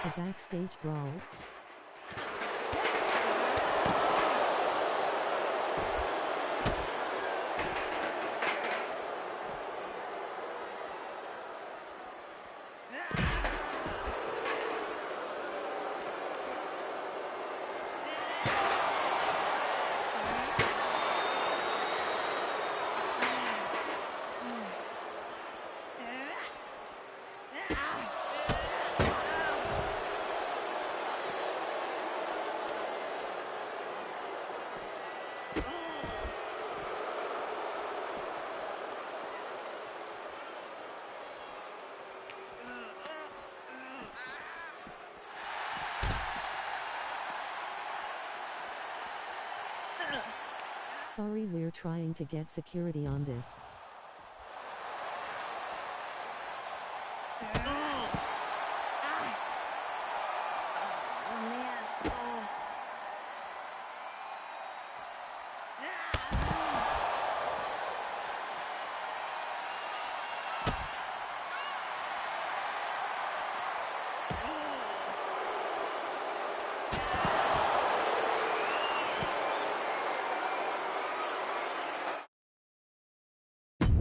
A backstage brawl. Sorry, we're trying to get security on this.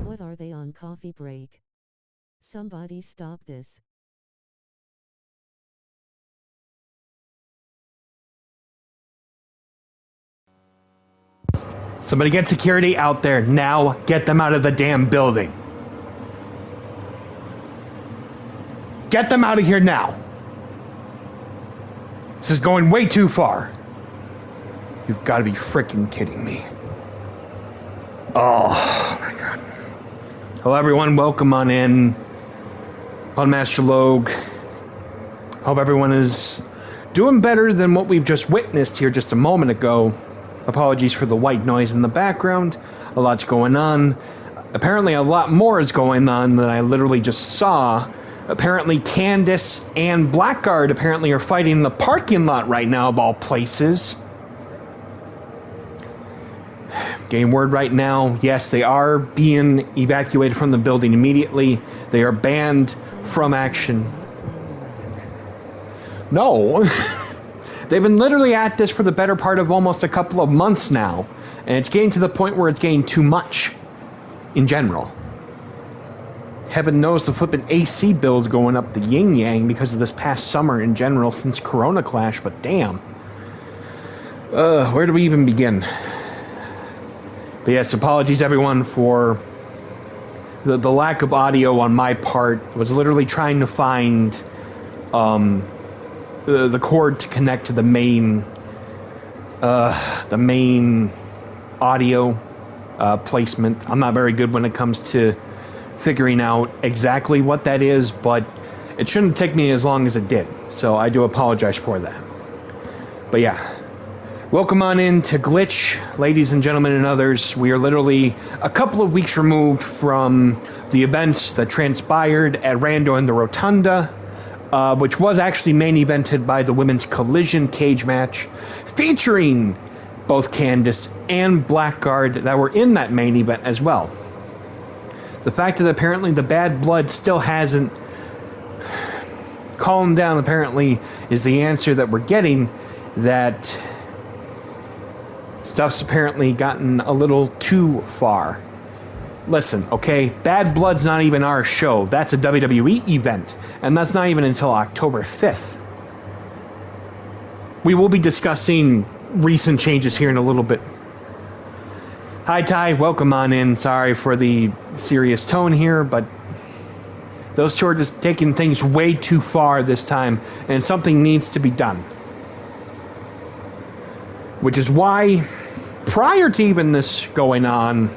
What are they on coffee break? Somebody stop this. Somebody get security out there now. Get them out of the damn building. Get them out of here now. This is going way too far. You've got to be freaking kidding me. Oh my god. Hello everyone, welcome on in. I'm Master Logue. Hope everyone is doing better than what we've just witnessed here just a moment ago. Apologies for the white noise in the background. A lot's going on. Apparently a lot more is going on than I literally just saw. Apparently Candace and Blackguard apparently are fighting in the parking lot right now, of all places. Getting word right now, yes, they are being evacuated from the building immediately. They are banned from action. No. They've been literally at this for the better part of almost a couple of months now. And it's getting to the point where it's getting too much in general. Heaven knows the flippin' AC bill's going up the yin-yang because of this past summer in general since Corona Clash, but damn. Where do we even begin? But yes, apologies everyone for the lack of audio on my part. I was literally trying to find the cord to connect to the main audio placement. I'm not very good when it comes to figuring out exactly what that is, but it shouldn't take me as long as it did, so I do apologize for that. But yeah, welcome on in to Glitch, ladies and gentlemen and others. We are literally a couple of weeks removed from the events that transpired at Rando in the Rotunda, which was actually main evented by the Women's Collision cage match, featuring both Candice and Blackguard that were in that main event as well. The fact that apparently the bad blood still hasn't calmed down, apparently, is the answer that we're getting, that stuff's apparently gotten a little too far. Listen, okay, Bad Blood's not even our show. That's a WWE event, and that's not even until October 5th. We will be discussing recent changes here in a little bit. Hi, Ty. Welcome on in. Sorry for the serious tone here, but those two are just taking things way too far this time, and something needs to be done. Which is why, prior to even this going on,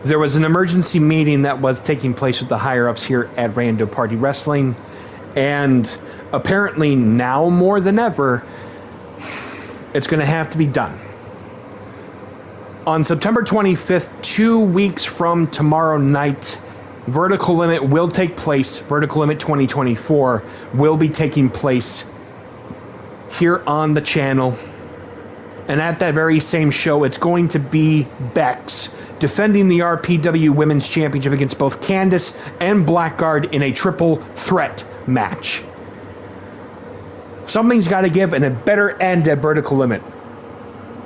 there was an emergency meeting that was taking place with the higher-ups here at Rando Party Wrestling, and apparently now more than ever, it's going to have to be done. On September 25th, 2 weeks from tomorrow night, Vertical Limit will take place. Vertical Limit 2024 will be taking place here on the channel. And at that very same show, it's going to be Bex defending the RPW Women's Championship against both Candice and Blackguard in a triple threat match. Something's got to give, and it better end at Vertical Limit.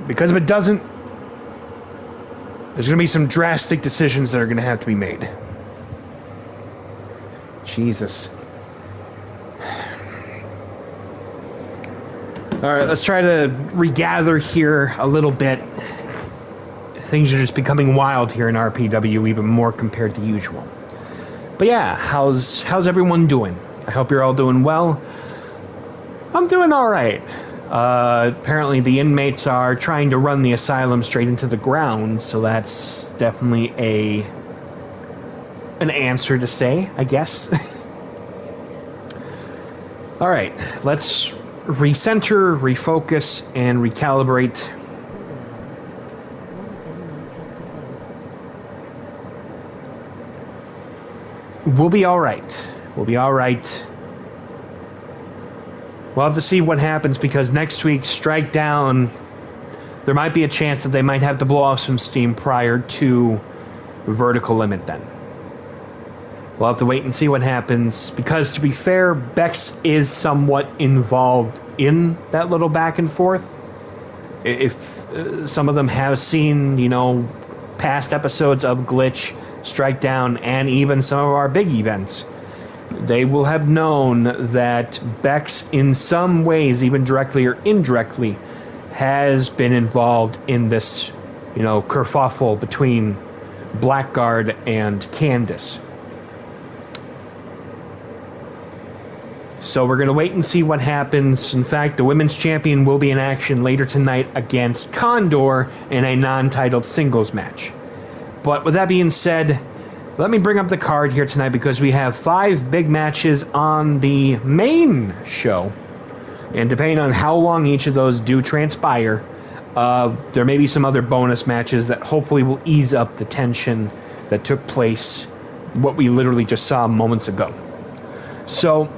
Because if it doesn't, there's going to be some drastic decisions that are going to have to be made. Jesus. Alright, let's try to regather here a little bit. Things are just becoming wild here in RPW, even more compared to usual. But yeah, how's everyone doing? I hope you're all doing well. I'm doing alright. Apparently the inmates are trying to run the asylum straight into the ground, so that's definitely an answer to say, I guess. Alright, let's recenter, refocus, and recalibrate. We'll be alright. We'll be alright. We'll have to see what happens, because next week, Strike Down, there might be a chance that they might have to blow off some steam prior to Vertical Limit then. We'll have to wait and see what happens, because to be fair, Bex is somewhat involved in that little back and forth. If some of them have seen, past episodes of Glitch, Strike Down, and even some of our big events, they will have known that Bex, in some ways, even directly or indirectly, has been involved in this, kerfuffle between Blackguard and Candice. So we're going to wait and see what happens. In fact, the women's champion will be in action later tonight against Condor in a non-titled singles match. But with that being said, let me bring up the card here tonight, because we have 5 big matches on the main show. And depending on how long each of those do transpire, there may be some other bonus matches that hopefully will ease up the tension that took place, what we literally just saw moments ago. So,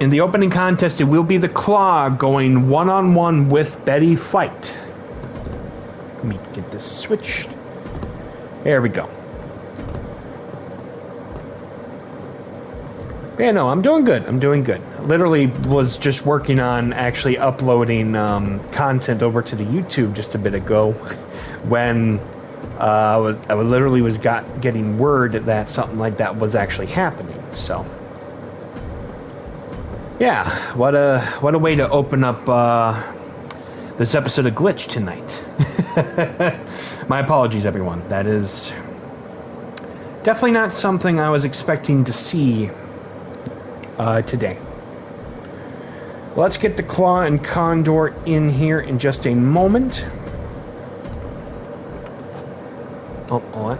in the opening contest, it will be the Claw going one-on-one with Betty Fight. Let me get this switched. There we go. Yeah, no, I'm doing good. I'm doing good. Literally was just working on actually uploading content over to the YouTube just a bit ago, when I literally was getting word that something like that was actually happening. So, yeah, what a way to open up this episode of Glitch tonight. My apologies, everyone. That is definitely not something I was expecting to see today. Let's get the Claw and Condor in here in just a moment. Oh, what?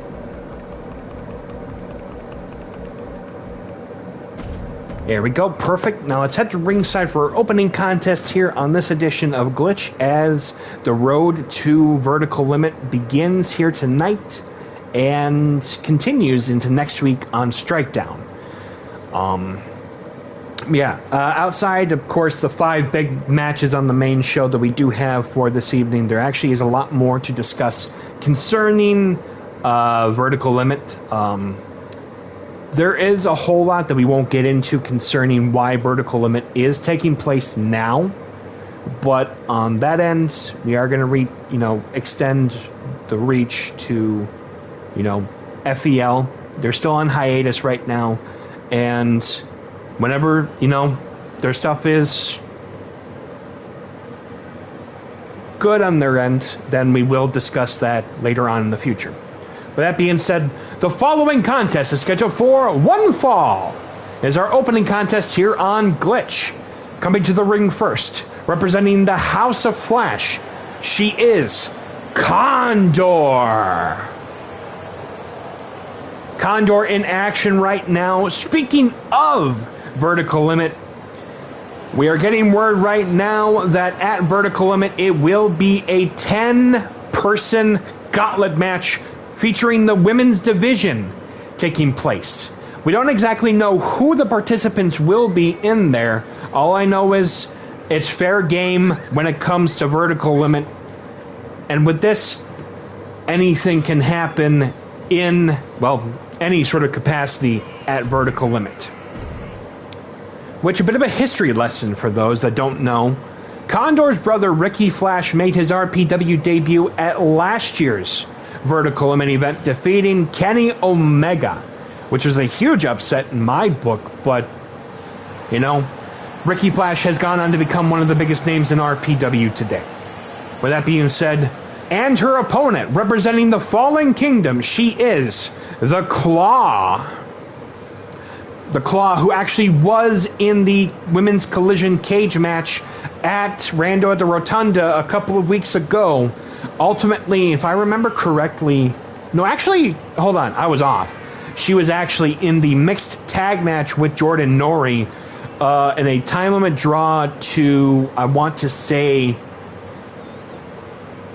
There we go, perfect. Now let's head to ringside for our opening contest here on this edition of Glitch as the road to Vertical Limit begins here tonight and continues into next week on Strikedown. Outside, of course, the 5 big matches on the main show that we do have for this evening, there actually is a lot more to discuss concerning Vertical Limit. There is a whole lot that we won't get into concerning why Vertical Limit is taking place now, but on that end, we are going to extend the reach to, FEL. They're still on hiatus right now, and whenever, their stuff is good on their end, then we will discuss that later on in the future. With that being said, the following contest is scheduled for one fall. Is our opening contest here on Glitch. Coming to the ring first, representing the House of Flash, she is Condor. Condor in action right now. Speaking of Vertical Limit, we are getting word right now that at Vertical Limit it will be a 10-person gauntlet match featuring the women's division taking place. We don't exactly know who the participants will be in there. All I know is it's fair game when it comes to Vertical Limit. And with this, anything can happen in, any sort of capacity at Vertical Limit. Which, a bit of a history lesson for those that don't know. Condor's brother Ricky Flash made his RPW debut at last year's Vertical Limit event, defeating Kenny Omega, which was a huge upset in my book, but, Ricky Flash has gone on to become one of the biggest names in RPW today. With that being said, and her opponent, representing the Fallen Kingdom, she is the Claw. The Claw, who actually was in the Women's Collision Cage match at Rando at the Rotunda a couple of weeks ago. Ultimately, if I remember correctly... No, actually, hold on, I was off. She was actually in the mixed tag match with Jordan Nori in a time limit draw to, I want to say,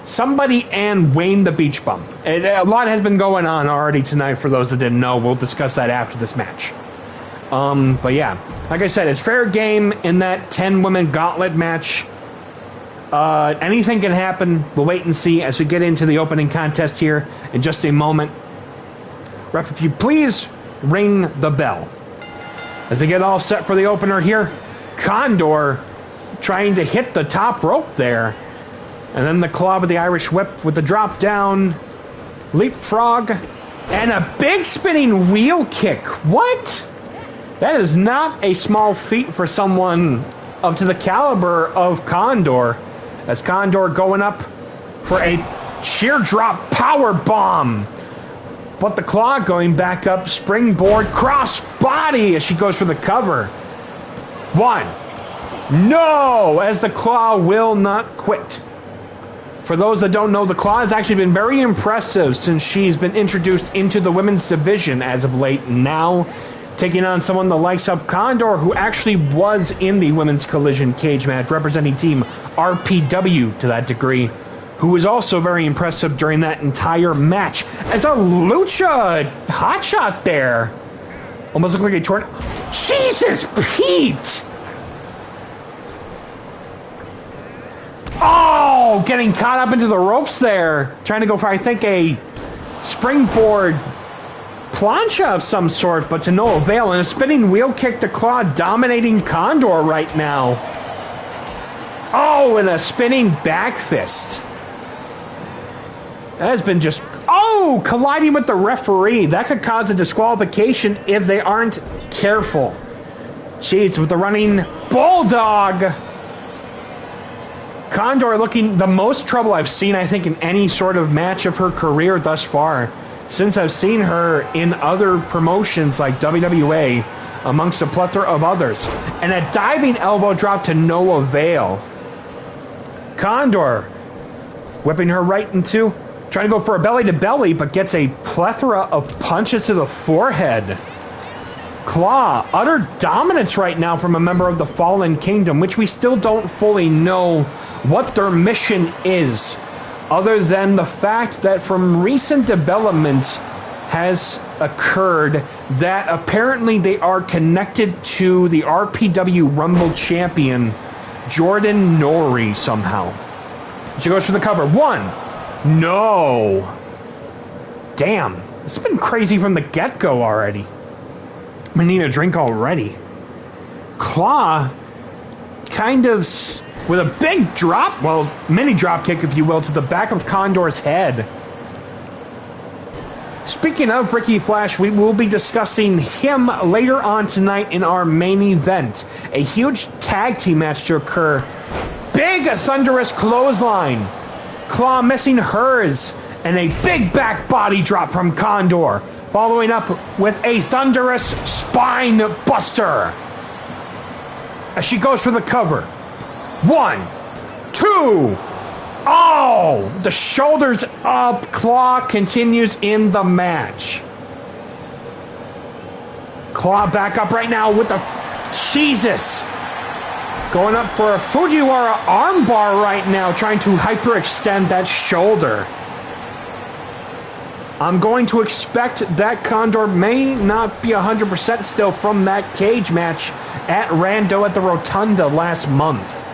somebody and Wayne the Beach Bum. A lot has been going on already tonight for those that didn't know. We'll discuss that after this match. But yeah, like I said, it's fair game in that 10-woman gauntlet match. Anything can happen. We'll wait and see as we get into the opening contest here in just a moment. Ref, if you please ring the bell. As we get all set for the opener here, Condor trying to hit the top rope there. And then the Claw with the Irish Whip with the drop down, leapfrog, and a big spinning wheel kick. What? That is not a small feat for someone up to the caliber of Condor. As Condor going up for a sheer drop power bomb. But the Claw going back up, springboard, cross body as she goes for the cover. 1. No! As the Claw will not quit. For those that don't know, the Claw has actually been very impressive since she's been introduced into the women's division as of late. Now taking on someone the likes of Condor, who actually was in the Women's Collision Cage match, representing Team RPW to that degree, who was also very impressive during that entire match. As a lucha hotshot there. Almost looked like a tornado. Jesus, Pete! Oh, getting caught up into the ropes there. Trying to go for, I think, a springboard plancha of some sort, but to no avail. And a spinning wheel kick to Claw, dominating Condor right now. Oh, and a spinning back fist. That has been just... Oh, colliding with the referee. That could cause a disqualification if they aren't careful. Jeez, with the running bulldog. Condor looking the most trouble I've seen, I think, in any sort of match of her career thus far, since I've seen her in other promotions like WWA, amongst a plethora of others. And a diving elbow drop to no avail. Condor whipping her right into, trying to go for a belly-to-belly, but gets a plethora of punches to the forehead. Claw, utter dominance right now from a member of the Fallen Kingdom, which we still don't fully know what their mission is, other than the fact that from recent development has occurred that apparently they are connected to the RPW Rumble champion, Jordan Nori, somehow. She goes for the cover. One. No. Damn. It's been crazy from the get-go already. I need a drink already. Claw, kind of with a big drop, well, mini drop kick, if you will, to the back of Condor's head. Speaking of Ricky Flash, we will be discussing him later on tonight in our main event. A huge tag team match to occur. Big thunderous clothesline. Claw missing hers. And a big back body drop from Condor. Following up with a thunderous spine buster. As she goes for the cover. 1, 2. Oh! The shoulders up. Claw continues in the match. Claw back up right now with the... Jesus! Going up for a Fujiwara armbar right now, trying to hyperextend that shoulder. I'm going to expect that Condor may not be 100% still from that cage match at Rando at the Rotunda last month.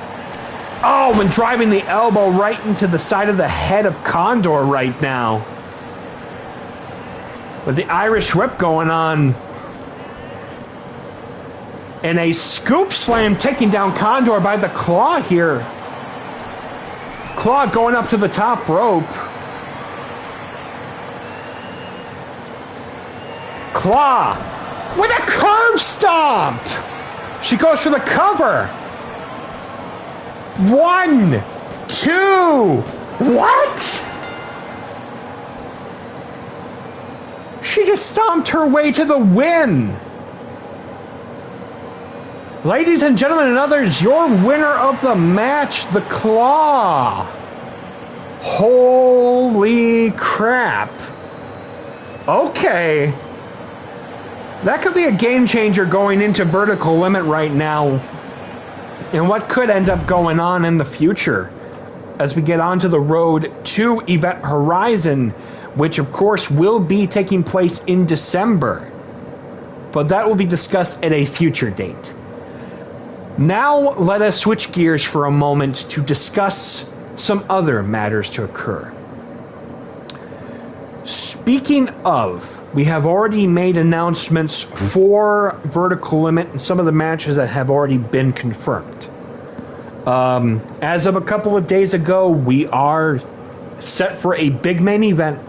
Oh, and driving the elbow right into the side of the head of Condor right now. With the Irish whip going on. And a scoop slam taking down Condor by the Claw here. Claw going up to the top rope. Claw with a curb stomp. She goes for the cover. 1, 2. What? She just stomped her way to the win. Ladies and gentlemen and others, your winner of the match, the Claw. Holy crap. Okay. That could be a game changer going into Vertical Limit right now. And what could end up going on in the future as we get onto the road to Event Horizon, which of course will be taking place in December. But that will be discussed at a future date. Now let us switch gears for a moment to discuss some other matters to occur. Speaking of, we have already made announcements for Vertical Limit and some of the matches that have already been confirmed. As of a couple of days ago, we are set for a big main event.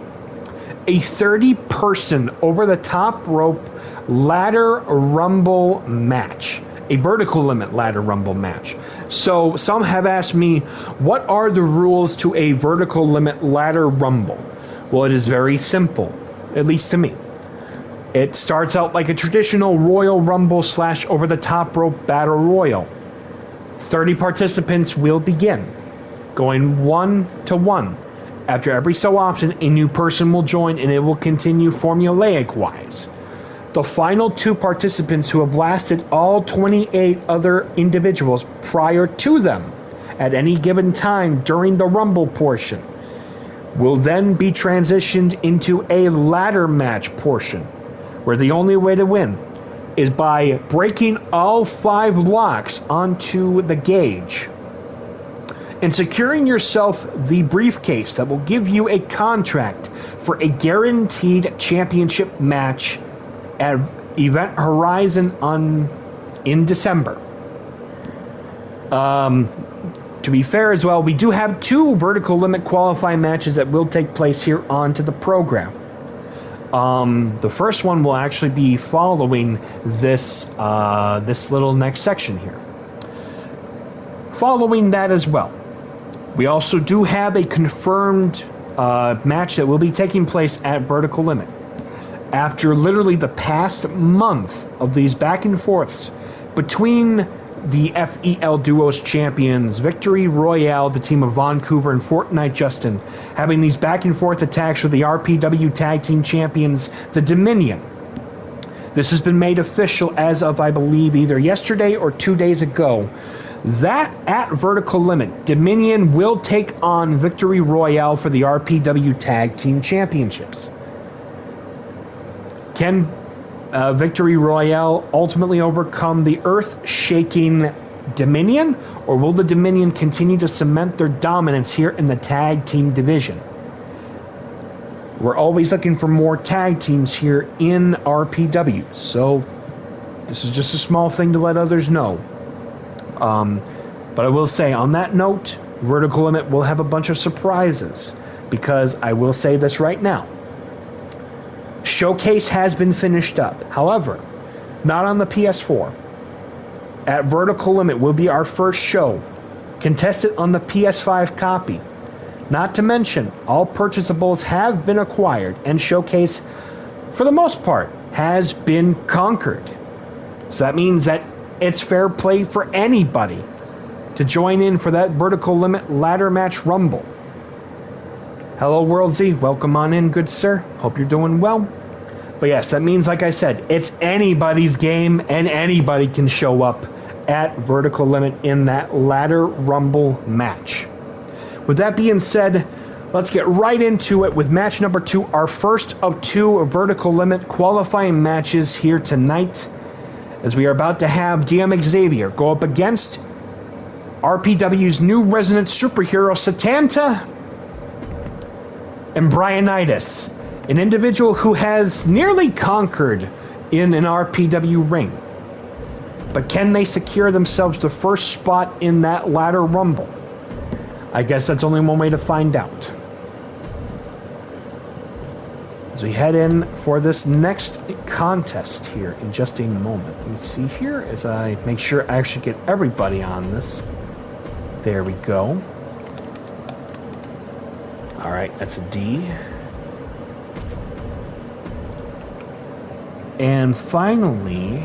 A 30-person over-the-top rope ladder rumble match. A Vertical Limit ladder rumble match. So some have asked me, what are the rules to a Vertical Limit ladder rumble? Well, it is very simple, at least to me. It starts out like a traditional Royal Rumble / over-the-top rope battle royal. 30 participants will begin, going 1-to-1. After every so often, a new person will join and it will continue formulaic-wise. The final 2 participants who have lasted all 28 other individuals prior to them at any given time during the Rumble portion will then be transitioned into a ladder match portion, where the only way to win is by breaking all 5 locks onto the gauge and securing yourself the briefcase that will give you a contract for a guaranteed championship match at Event Horizon in December. To be fair as well, we do have 2 Vertical Limit qualifying matches that will take place here onto the program. The first one will actually be following this little next section here. Following that as well, We also do have a confirmed match that will be taking place at Vertical Limit. After literally the past month of these back and forths between the FEL Duos champions, Victory Royale, the team of Vancouver, and Fortnite Justin, having these back and forth attacks with the RPW tag team champions, the Dominion. This has been made official as of, I believe, either yesterday or 2 days ago, that at Vertical Limit, Dominion will take on Victory Royale for the RPW Tag Team Championships. Can Victory Royale ultimately overcome the earth-shaking Dominion, or will the Dominion continue to cement their dominance here in the tag team division? We're always looking for more tag teams here in RPW, so this is just a small thing to let others know. But I will say, on that note, Vertical Limit will have a bunch of surprises, because I will say this right now. Showcase has been finished up. However, not on the PS4. At Vertical Limit will be our first show, contested on the PS5 copy. Not to mention, all purchasables have been acquired, and Showcase, for the most part, has been conquered. So that means that it's fair play for anybody to join in for that Vertical Limit ladder match rumble. Hello, World Z. Welcome on in, good sir. Hope you're doing well. But yes, that means, like I said, it's anybody's game, and anybody can show up at Vertical Limit in that ladder rumble match. With that being said, let's get right into it with match number 2, our first of 2 Vertical Limit qualifying matches here tonight, as we are about to have DM Xavier go up against RPW's new resident superhero, Satanta, and Brianitis, an individual who has nearly conquered in an RPW ring. But can they secure themselves the first spot in that ladder rumble? I guess that's only one way to find out. As we head in for this next contest here in just a moment. Let me see here as I make sure I actually get everybody on this. There we go. Alright, that's a D. And finally,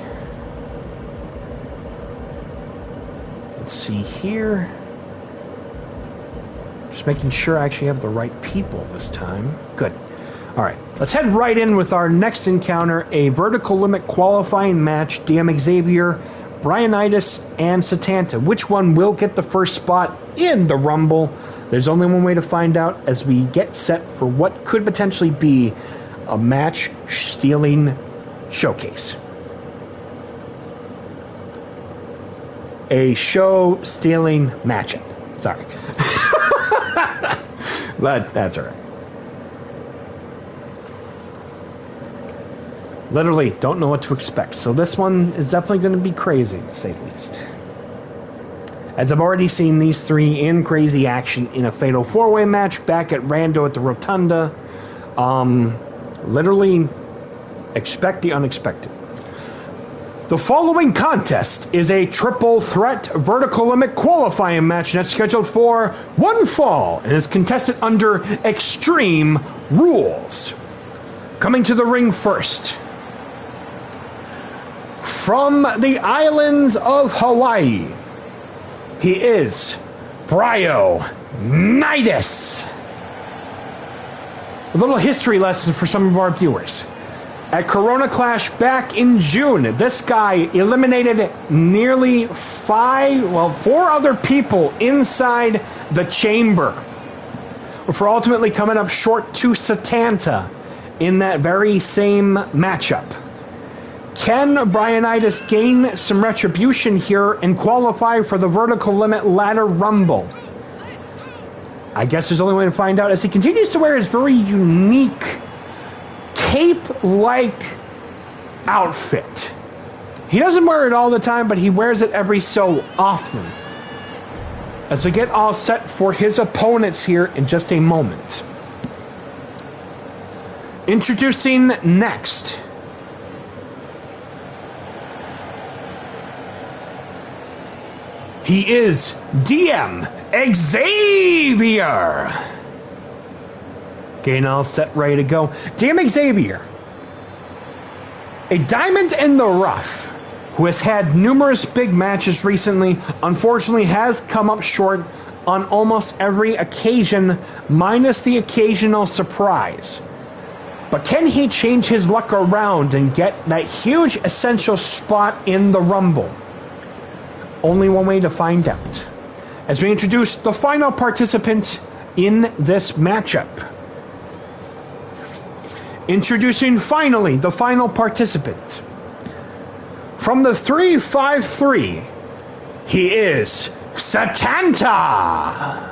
let's see here. Just making sure I actually have the right people this time. Good. Alright, let's head right in with our next encounter, a Vertical Limit qualifying match, DM Xavier, Brianitis, and Satanta. Which one will get the first spot in the Rumble? There's only one way to find out as we get set for what could potentially be a match-stealing showcase. A show-stealing matchup. Sorry. But that's alright. Literally, don't know what to expect. So this one is definitely going to be crazy, to say the least. As I've already seen these three in crazy action in a Fatal 4-Way match back at Rando at the Rotunda. Literally, expect the unexpected. The following contest is a triple threat Vertical Limit qualifying match that's scheduled for one fall and is contested under Extreme Rules. Coming to the ring first, from the islands of Hawaii, he is Brianitis. A little history lesson for some of our viewers. At Corona Clash back in June, this guy eliminated nearly 4 other people inside the chamber, before ultimately coming up short to Satanta in that very same matchup. Can Brianitis gain some retribution here and qualify for the Vertical Limit Ladder Rumble? I guess there's only way to find out as he continues to wear his very unique cape-like outfit. He doesn't wear it all the time, but he wears it every so often. As we get all set for his opponents here in just a moment. Introducing next, He is DM Xavier. Getting all set, ready to go. DM Xavier, a diamond in the rough, who has had numerous big matches recently, unfortunately has come up short on almost every occasion, minus the occasional surprise. But can he change his luck around and get that huge essential spot in the Rumble? Only one way to find out, as we introduce the final participant in this matchup. Introducing finally the final participant. From the 353, he is Satanta.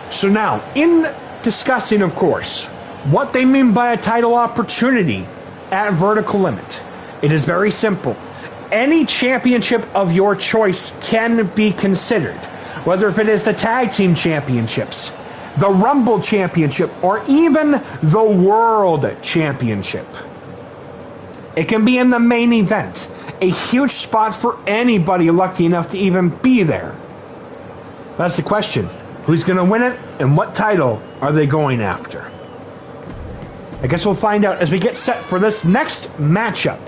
So now, in discussing, of course, what they mean by a title opportunity at Vertical Limit, it is very simple. Any championship of your choice can be considered, whether if it is the Tag Team Championships, the Rumble Championship, or even the World Championship. It can be in the main event, a huge spot for anybody lucky enough to even be there. That's the question. Who's going to win it, and what title are they going after? I guess we'll find out as we get set for this next matchup.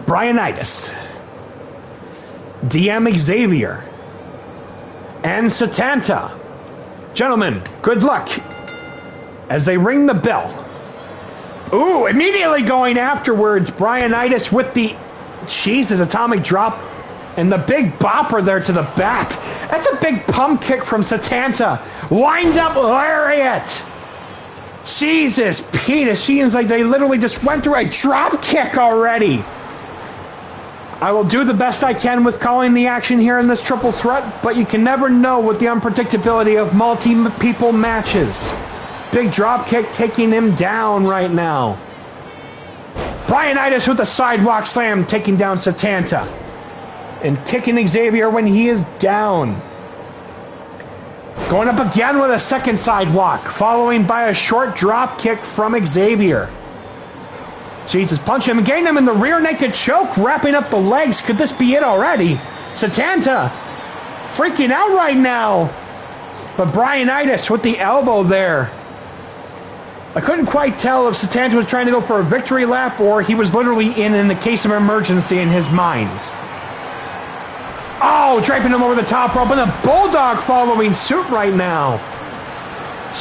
Brianitis, DM Xavier, and Satanta. Gentlemen, good luck as they ring the bell. Ooh, immediately going afterwards, Brianitis with the atomic drop and the big bopper there to the back. That's a big pump kick from Satanta. Wind up lariat. Jesus, Pete, it seems like they literally just went through a drop kick already. I will do the best I can with calling the action here in this triple threat, but you can never know with the unpredictability of multi-people matches. Big drop kick taking him down right now. Brianitis with the sidewalk slam taking down Satanta. And kicking Xavier when he is down. Going up again with a second sidewalk, following by a short drop kick from Xavier. Jesus, punch him, getting him in the rear naked choke, wrapping up the legs. Could this be it already? Satanta freaking out right now. But Brianitis with the elbow there. I couldn't quite tell if Satanta was trying to go for a victory lap or he was literally in the case of emergency in his mind. Oh, draping him over the top rope, and the Bulldog following suit right now.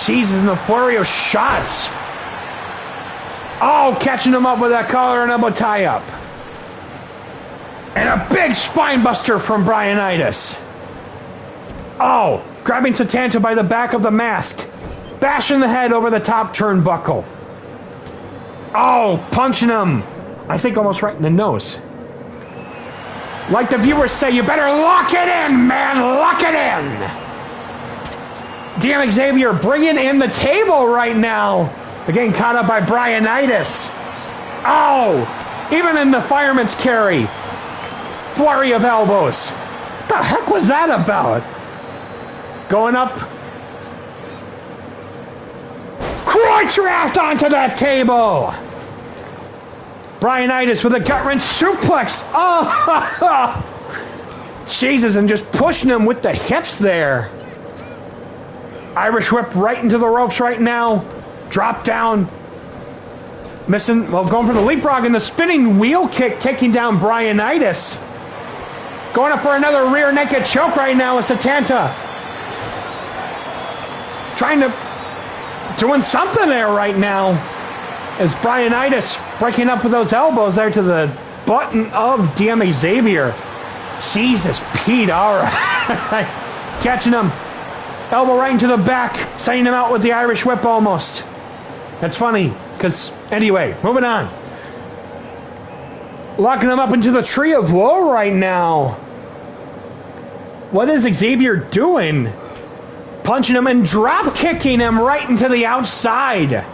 Jesus, and the flurry of shots. Oh, catching him up with that collar and elbow tie-up. And a big spine buster from Brianitis. Oh, grabbing Satanta by the back of the mask. Bashing the head over the top turnbuckle. Oh, punching him. I think almost right in the nose. Like the viewers say, you better lock it in, man! Lock it in! DM Xavier bringing in the table right now. Again, caught up by Brianitis. Oh! Even in the fireman's carry. Flurry of elbows. What the heck was that about? Going up. Crotch draft onto that table! Brianitis with a gut-wrench suplex. Oh! Jesus, and just pushing him with the hips there. Irish whip right into the ropes right now. Drop down. Missing, well, going for the leapfrog and the spinning wheel kick, taking down Brianitis. Going up for another rear naked choke right now with Satanta. Doing something there right now. As Brianitis breaking up with those elbows there to the button of DM Xavier. Jesus, Pete, all right. Catching him. Elbow right into the back. Sending him out with the Irish whip almost. That's funny, because, anyway, moving on. Locking him up into the tree of woe right now. What is Xavier doing? Punching him and drop kicking him right into the outside.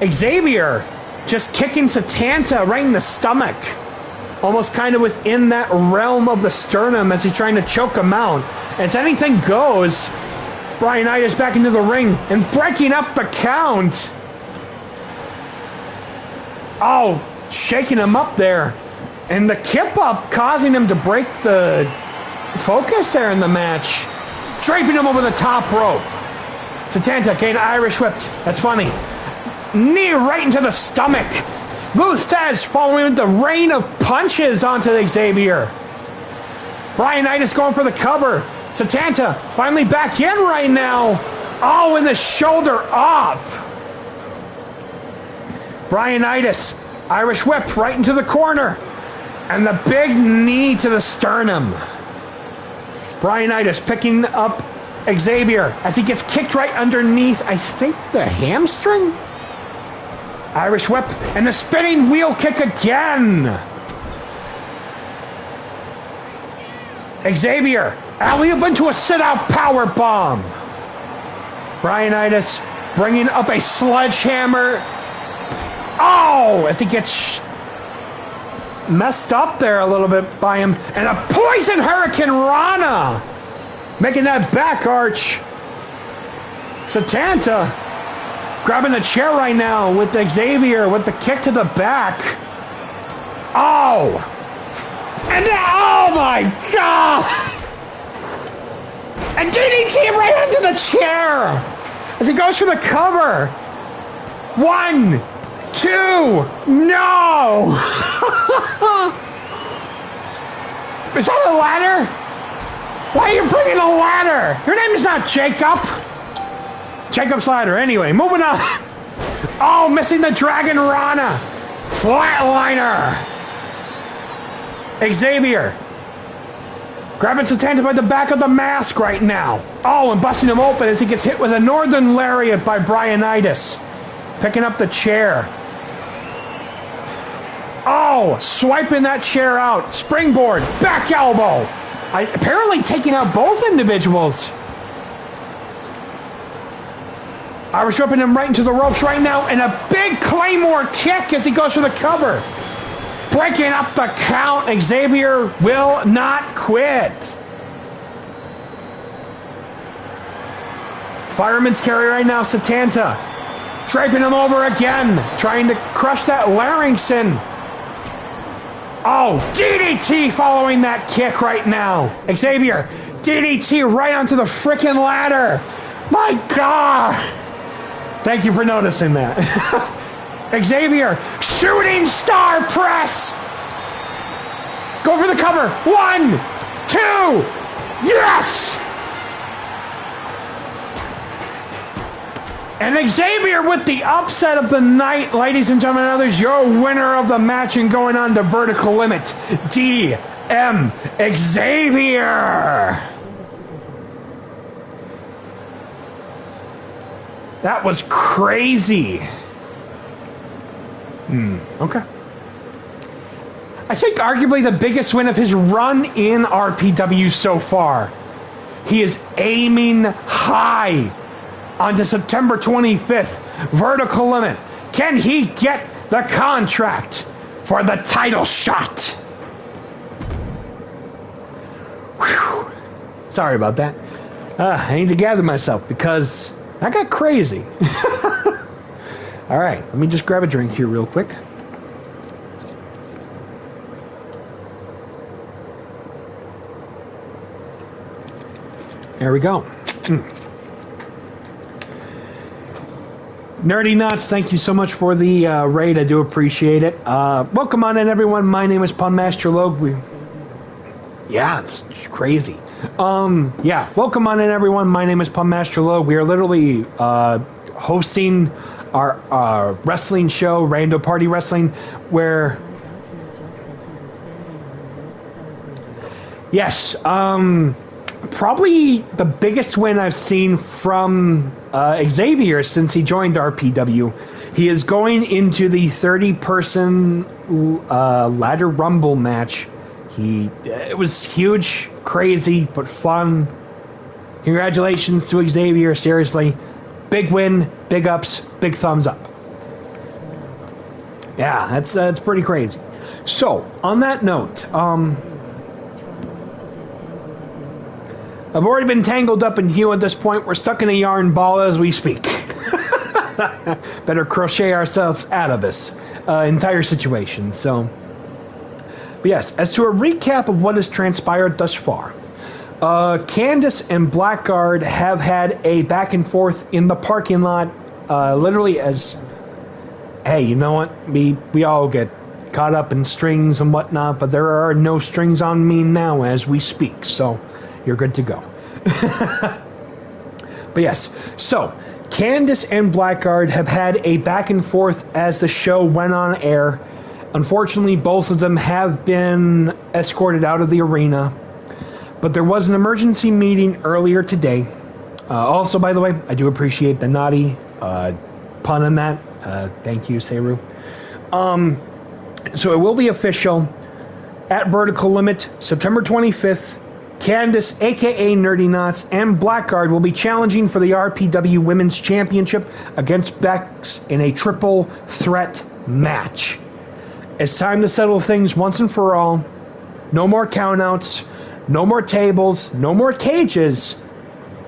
Xavier just kicking Satanta right in the stomach. Almost kind of within that realm of the sternum as he's trying to choke him out. As anything goes, Brianitis back into the ring and breaking up the count. Oh, shaking him up there. And the kip up causing him to break the focus there in the match. Draping him over the top rope. Satanta getting Irish whipped. That's funny. Knee right into the stomach. Luthez following with the rain of punches onto Xavier. Brianitis going for the cover. Satanta finally back in right now. Oh, and the shoulder up. Brianitis, Irish whip right into the corner. And the big knee to the sternum. Brianitis picking up Xavier as he gets kicked right underneath, I think, the hamstring? Irish whip and the spinning wheel kick again. Xavier, alley-oop into a sit-out power bomb. Brianitis bringing up a sledgehammer. Oh, as he gets messed up there a little bit by him. And a poison hurricane Rana. Making that back arch. Satanta grabbing the chair right now with Xavier with the kick to the back. Oh. And oh my God. And DDT right into the chair as he goes for the cover. 1, 2, no! Is that a ladder? Why are you bringing a ladder? Your name is not Jacob. Jacob's ladder. Anyway, moving on. Oh, missing the Dragon Rana. Flatliner. Xavier. Grabbing Satanta by the back of the mask right now. Oh, and busting him open as he gets hit with a Northern Lariat by Brianitis. Picking up the chair. Oh, swiping that chair out. Springboard. Back elbow. Apparently taking out both individuals. Irish whipping him right into the ropes right now. And a big Claymore kick as he goes for the cover. Breaking up the count. Xavier will not quit. Fireman's carry right now. Satanta. Draping him over again. Trying to crush that Larrington. Oh, DDT following that kick right now. Xavier, DDT right onto the frickin' ladder. My God. Thank you for noticing that. Xavier, shooting star press. Go for the cover. 1, 2, yes. And Xavier with the upset of the night, ladies and gentlemen, and others, your winner of the match and going on to Vertical Limit, DM Xavier. That was crazy. Okay. I think arguably the biggest win of his run in RPW so far. He is aiming high onto September 25th, Vertical Limit. Can he get the contract for the title shot? Whew. Sorry about that. I need to gather myself because I got crazy. All right, let me just grab a drink here real quick. There we go. Nerdy Nuts, thank you so much for the raid. I do appreciate it. Welcome on in, everyone. My name is Pun Master Logue. Yeah, it's crazy. Yeah, welcome on in, everyone. My name is Pun Master Logue. We are literally hosting our wrestling show, Rando Party Wrestling, where... Yes, probably the biggest win I've seen from Xavier since he joined RPW. He is going into the 30-person ladder rumble match. It was huge, crazy, but fun. Congratulations to Xavier, seriously. Big win, big ups, big thumbs up. Yeah, that's pretty crazy. So, on that note, I've already been tangled up in Hugh at this point. We're stuck in a yarn ball as we speak. Better crochet ourselves out of this. entire situation. So, but yes, as to a recap of what has transpired thus far, Candice and Blackguard have had a back and forth in the parking lot, literally as, hey, you know what? We all get caught up in strings and whatnot, but there are no strings on me now as we speak, so you're good to go. But yes, so Candice and Blackguard have had a back and forth as the show went on air. Unfortunately, both of them have been escorted out of the arena, but there was an emergency meeting earlier today. Also, by the way, I do appreciate the naughty pun on that. Thank you, Seru. So it will be official at Vertical Limit, September 25th. Candice, a.k.a. Nerdy Knots, and Blackguard will be challenging for the RPW Women's Championship against Bex in a triple threat match. It's time to settle things once and for all. No more countouts, no more tables, no more cages.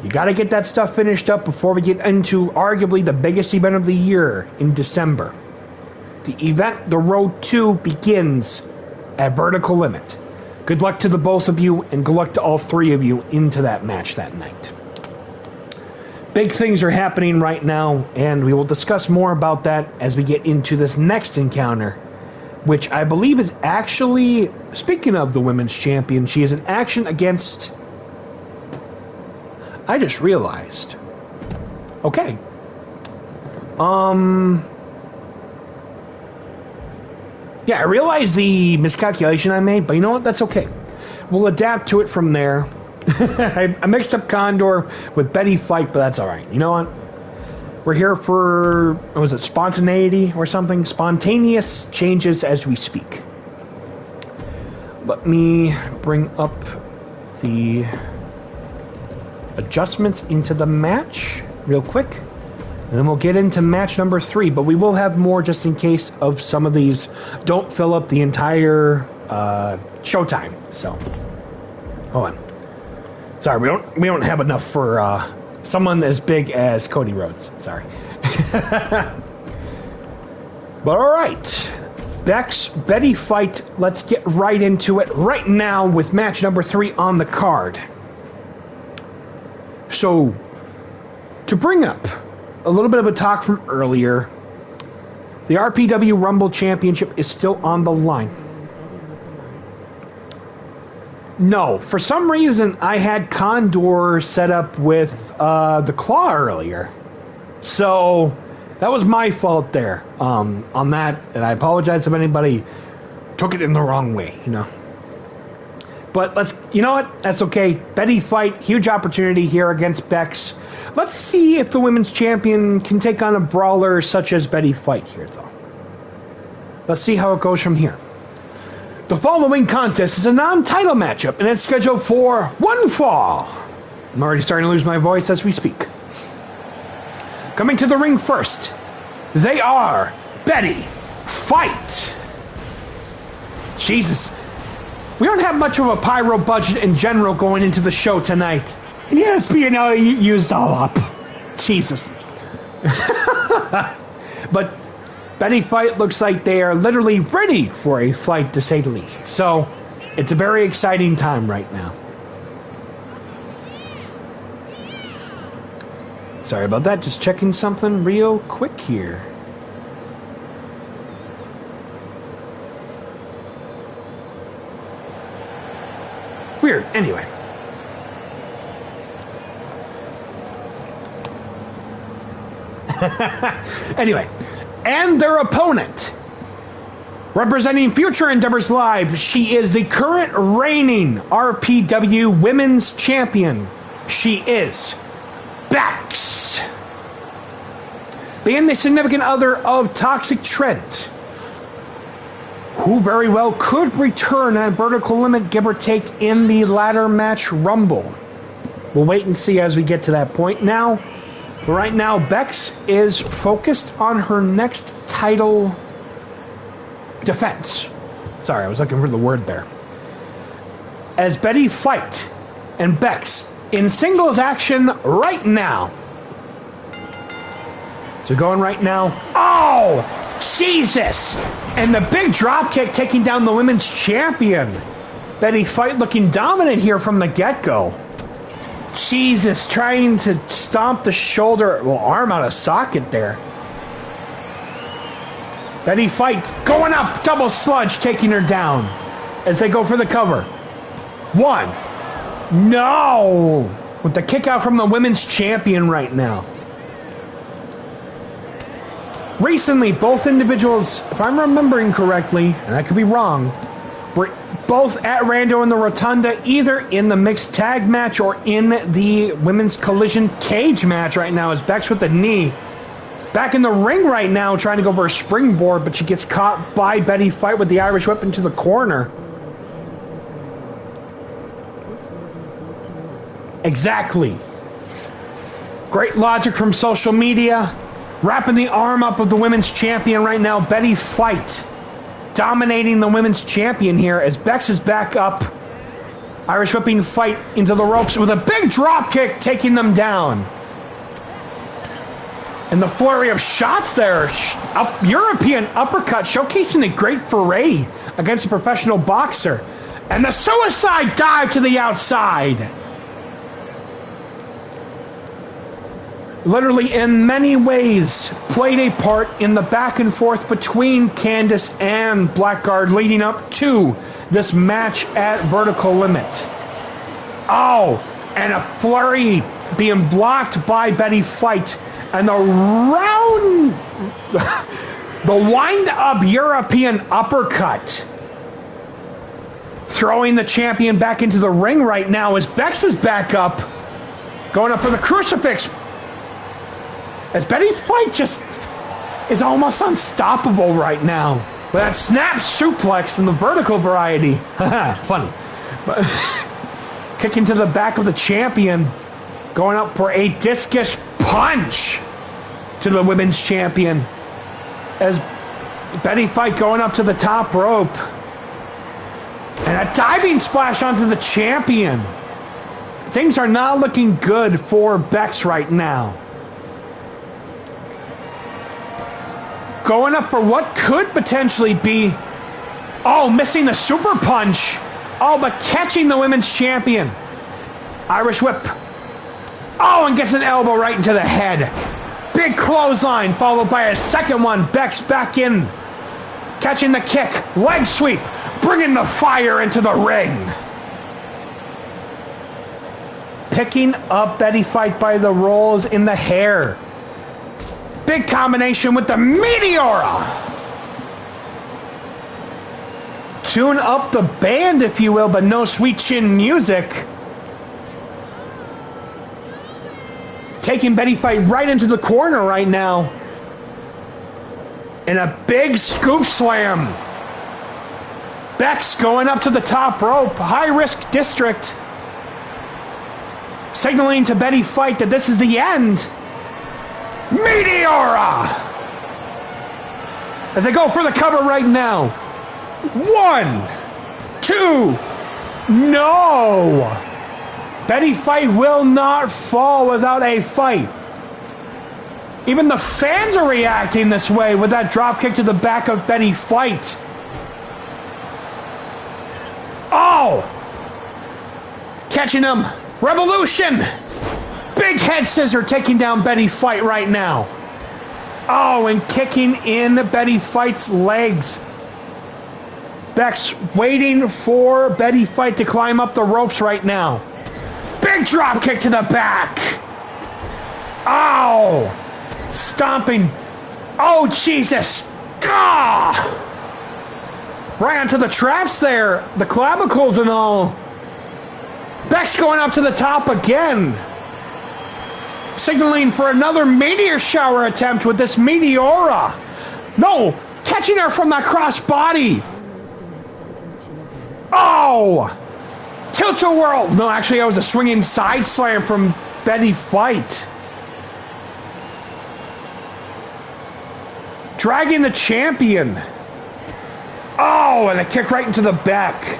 You got to get that stuff finished up before we get into arguably the biggest event of the year in December. The event, the Road 2, begins at Vertical Limit. Good luck to the both of you, and good luck to all three of you into that match that night. Big things are happening right now, and we will discuss more about that as we get into this next encounter, which I believe is actually, speaking of the Women's Champion, she is in action against... I just realized. Okay. Yeah, I realized the miscalculation I made, but you know what? That's okay. We'll adapt to it from there. I mixed up Condor with Betty Fight, but that's alright. You know what? We're here for, what was it, spontaneity or something? Spontaneous changes as we speak. Let me bring up the adjustments into the match real quick. And then we'll get into match number 3, but we will have more just in case of some of these don't fill up the entire showtime. So, hold on. Sorry, we don't have enough for someone as big as Cody Rhodes. Sorry. But all right, Bex, Betty Fight. Let's get right into it right now with match number 3 on the card. So, to bring up a little bit of a talk from earlier, the RPW Rumble Championship is still on the line. No, for some reason I had Condor set up with the Claw earlier. So that was my fault there on that, and I apologize if anybody took it in the wrong way, you know. But you know what? That's okay. Betty Fight, huge opportunity here against Bex. Let's see if the women's champion can take on a brawler such as Betty Fight here, though. Let's see how it goes from here. The following contest is a non-title matchup, and it's scheduled for one fall. I'm already starting to lose my voice as we speak. Coming to the ring first, they are Betty Fight. Jesus. We don't have much of a pyro budget in general going into the show tonight. Yes, but you know, you used all up. Jesus. But Betty Fight looks like they are literally ready for a fight, to say the least. So, it's a very exciting time right now. Sorry about that, just checking something real quick here. Weird, anyway. Anyway, and their opponent, representing Future Endeavors Live, she is the current reigning RPW Women's Champion. She is Bex. Being the significant other of Toxic Trent, who very well could return at Vertical Limit, give or take, in the ladder match Rumble. We'll wait and see as we get to that point. Now, right now, Bex is focused on her next title defense. Sorry, I was looking for the word there. As Betty Fight and Bex in singles action right now. So going right now. Oh! Jesus! And the big drop kick taking down the women's champion. Betty Fight looking dominant here from the get-go. Jesus, trying to stomp the shoulder, well, arm out of socket there. Betty Fight going up, double sludge, taking her down as they go for the cover. One. No! With the kick out from the women's champion right now. Recently, both individuals, if I'm remembering correctly, and I could be wrong, were both at Rando in the Rotunda, either in the mixed tag match or in the women's collision cage match right now, as Bex with the knee. Back in the ring right now, trying to go for a springboard, but she gets caught by Betty Fight with the Irish whip into the corner. Exactly. Great logic from social media. Wrapping the arm up of the women's champion right now, Betty Fight. Dominating the women's champion here as Bex is back up. Irish whipping Fight into the ropes with a big drop kick, taking them down. And the flurry of shots there. European uppercut, showcasing a great foray against a professional boxer. And the suicide dive to the outside. Literally, in many ways, played a part in the back and forth between Candice and Blackguard leading up to this match at Vertical Limit. Oh, and a flurry being blocked by Betty Fight. And the wind-up European uppercut. Throwing the champion back into the ring right now as Bex is back up. Going up for the crucifix. As Betty Fight just is almost unstoppable right now. With that snap suplex in the vertical variety. Funny. But kicking to the back of the champion. Going up for a discus punch to the women's champion. As Betty Fight going up to the top rope. And a diving splash onto the champion. Things are not looking good for Bex right now. Going up for what could potentially be... Oh, missing the super punch. Oh, but catching the women's champion. Irish whip. Oh, and gets an elbow right into the head. Big clothesline, followed by a second one. Bex back in. Catching the kick. Leg sweep. Bringing the fire into the ring. Picking up Betty Fight by the rolls in the hair. Big combination with the Meteora. Tune up the band, if you will, but no sweet chin music. Taking Betty Fight right into the corner right now. And a big scoop slam. Bex going up to the top rope. High risk district. Signaling to Betty Fight that this is the end. Meteora! As they go for the cover right now. 1, 2, no! Betty Fight will not fall without a fight. Even the fans are reacting this way with that drop kick to the back of Betty Fight. Oh! Catching him. Revolution! Big head scissor taking down Betty Fight right now. Oh, and kicking in Betty Fight's legs. Bex waiting for Betty Fight to climb up the ropes right now. Big drop kick to the back. Ow! Stomping. Oh, Jesus. Ah! Right onto the traps there. The clavicles and all. Bex going up to the top again. Signaling for another meteor shower attempt with this Meteora. No! Catching her from that cross body. Oh! Tilt-a-whirl. No, actually, that was a swinging side slam from Betty Fight. Dragging the champion. Oh, and a kick right into the back.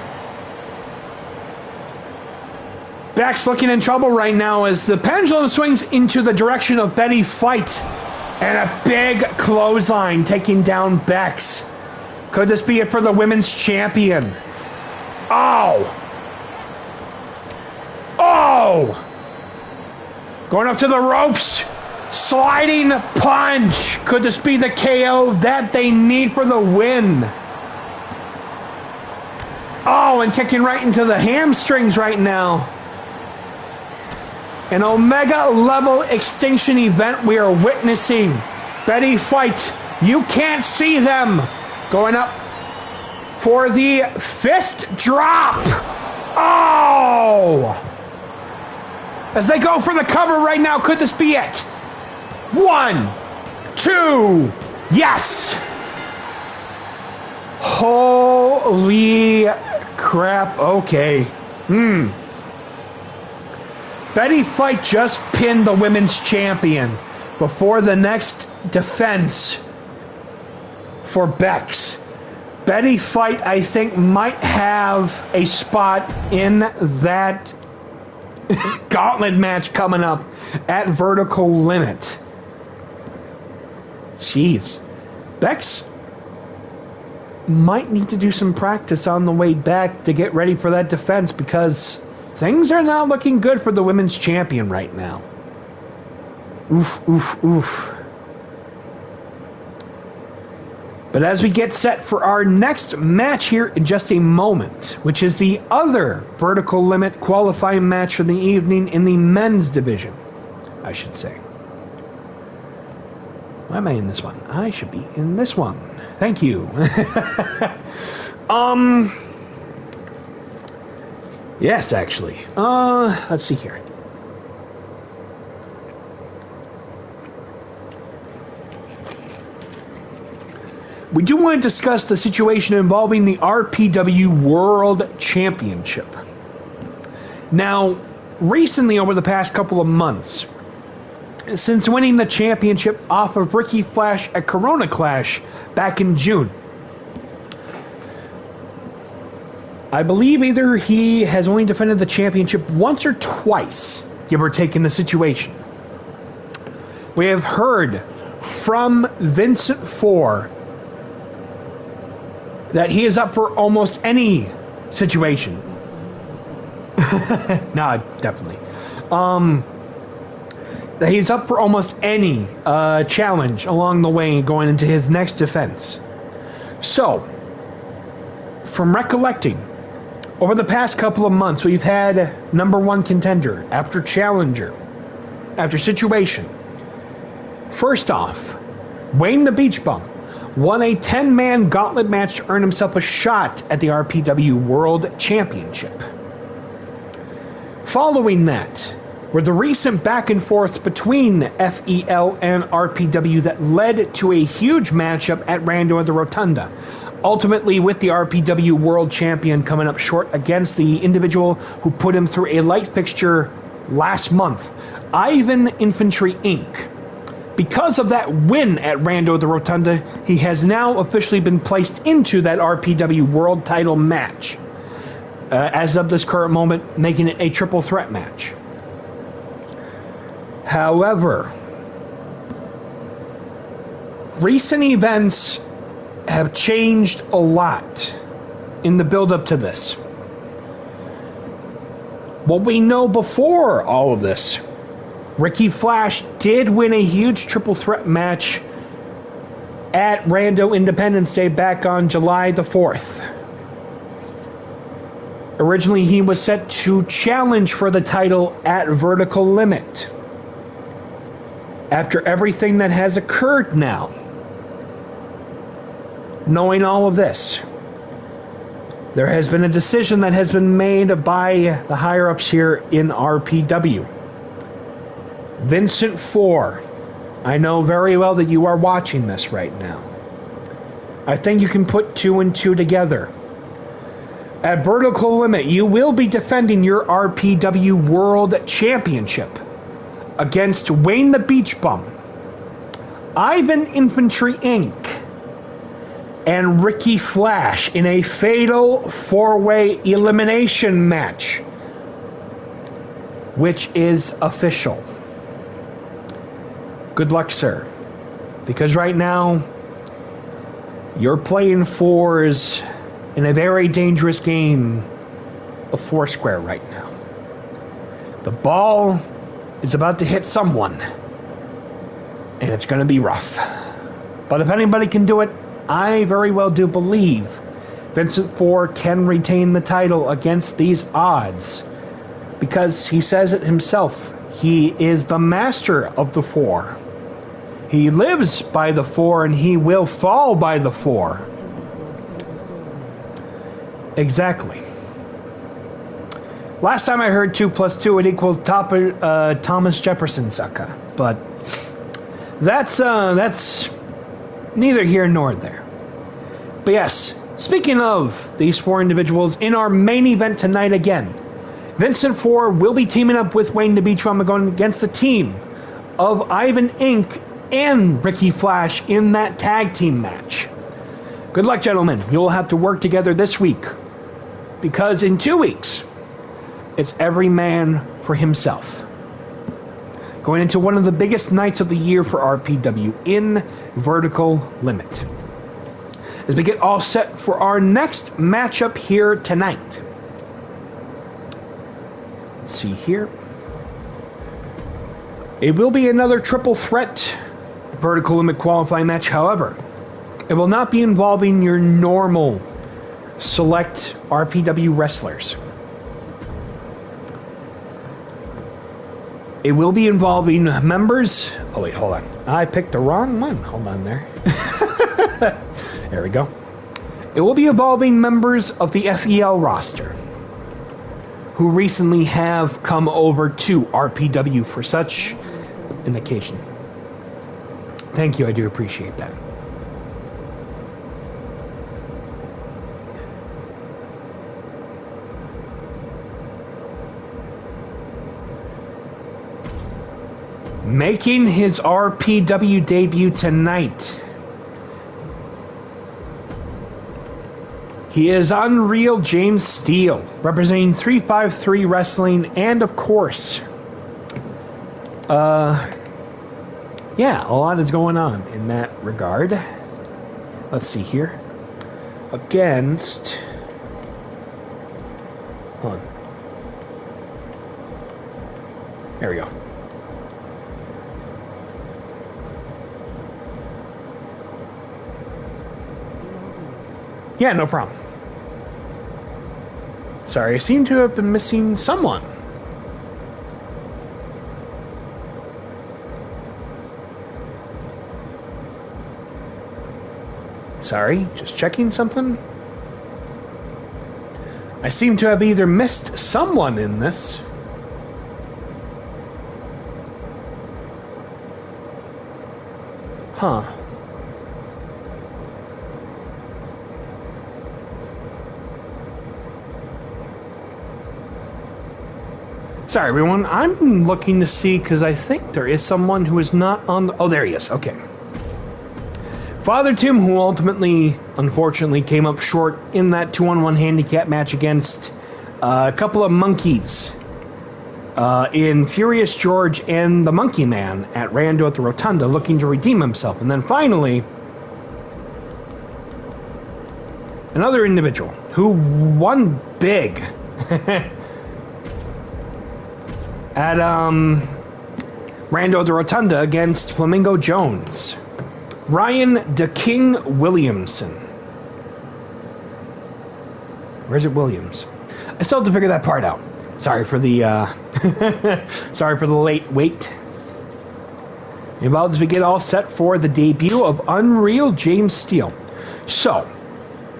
Bex looking in trouble right now as the pendulum swings into the direction of Betty Fight. And a big clothesline taking down Bex. Could this be it for the women's champion? Oh! Oh! Going up to the ropes. Sliding punch. Could this be the KO that they need for the win? Oh, and kicking right into the hamstrings right now. An Omega level extinction event we are witnessing. Betty fight. You can't see them. Going up for the fist drop. Oh! As they go for the cover right now, could this be it? 1, 2, yes! Holy crap, okay. Betty Fight just pinned the women's champion before the next defense for Bex. Betty Fight, I think, might have a spot in that gauntlet match coming up at Vertical Limit. Jeez. Bex might need to do some practice on the way back to get ready for that defense, because things are not looking good for the women's champion right now. Oof, oof, oof. But as we get set for our next match here in just a moment, which is the other Vertical Limit qualifying match of the evening in the men's division, I should say. Why am I in this one? I should be in this one. Thank you. Yes, actually. Let's see here. We do want to discuss the situation involving the RPW World Championship. Now, recently, over the past couple of months, since winning the championship off of Ricky Flash at Corona Clash back in June, I believe either he has only defended the championship once or twice, give or take in the situation. We have heard from Vincent Four that he is up for almost any situation. No, definitely. That he's up for almost any challenge along the way going into his next defense. So, from recollecting, over the past couple of months, we've had number one contender after challenger, after situation. First off, Wayne the Beach Bum won a 10-man gauntlet match to earn himself a shot at the RPW World Championship. Following that were the recent back and forths between FEL and RPW that led to a huge matchup at Rando at the Rotunda, ultimately with the RPW World Champion coming up short against the individual who put him through a light fixture last month, Ivan Infantry Inc. Because of that win at Rando the Rotunda, he has now officially been placed into that RPW World title match. As of this current moment, making it a triple threat match. However, recent events have changed a lot in the build-up to this. What we know before all of this, Ricky Flash did win a huge triple threat match at Rando Independence Day back on July the 4th. Originally, he was set to challenge for the title at Vertical Limit. After everything that has occurred now, knowing all of this, there has been a decision that has been made by the higher-ups here in RPW. Vincent Four, I know very well that you are watching this right now. I think you can put two and two together. At Vertical Limit, you will be defending your RPW World Championship against Wayne the Beach Bum, Ivan Infantry Inc., and Ricky Flash in a fatal four-way elimination match, which is official. Good luck, sir. Because right now, you're playing fours in a very dangerous game of Foursquare right now. The ball is about to hit someone, and it's going to be rough. But if anybody can do it, I very well do believe Vincent Four can retain the title against these odds, because he says it himself. He is the master of the four. He lives by the four, and he will fall by the four. Exactly. Last time I heard 2 plus 2, it equals Thomas Jefferson sucker. But that's neither here nor there. But yes, speaking of these four individuals, in our main event tonight again, Vincent Four will be teaming up with Wayne the Beach Bum going against the team of Ivan Inc. and Ricky Flash in that tag team match. Good luck, gentlemen. You'll have to work together this week, because in 2 weeks, it's every man for himself. Going into one of the biggest nights of the year for RPW in Vertical Limit. As we get all set for our next matchup here tonight. Let's see here. It will be another triple threat Vertical Limit qualifying match. However, it will not be involving your normal select RPW wrestlers. It will be involving members... Oh, wait, hold on. I picked the wrong one. Hold on there. There we go. It will be involving members of the FEL roster who recently have come over to RPW for such an occasion. Thank you, I do appreciate that. Making his RPW debut tonight, he is Unreal James Steele, representing 353 Wrestling, and of course, yeah, a lot is going on in that regard. Let's see here. Against... Hold on. There we go. Yeah, no problem. Sorry, I seem to have been missing someone. Sorry, just checking something. I seem to have either missed someone in this. Huh. Sorry, everyone. I'm looking to see, because I think there is someone who is not on the... Oh, there he is. Okay. Father Tim, who ultimately, unfortunately, came up short in that 2-on-1 handicap match against a couple of monkeys in Furious George and the Monkey Man at Rando at the Rotunda, looking to redeem himself. And then finally, another individual who won big at Rando at the Rotunda against Flamingo Jones. Ryan the King Williamson. Where's it Williams? I still have to figure that part out. Sorry for the sorry for the late wait. Involved as we get all set for the debut of Unreal James Steele. So,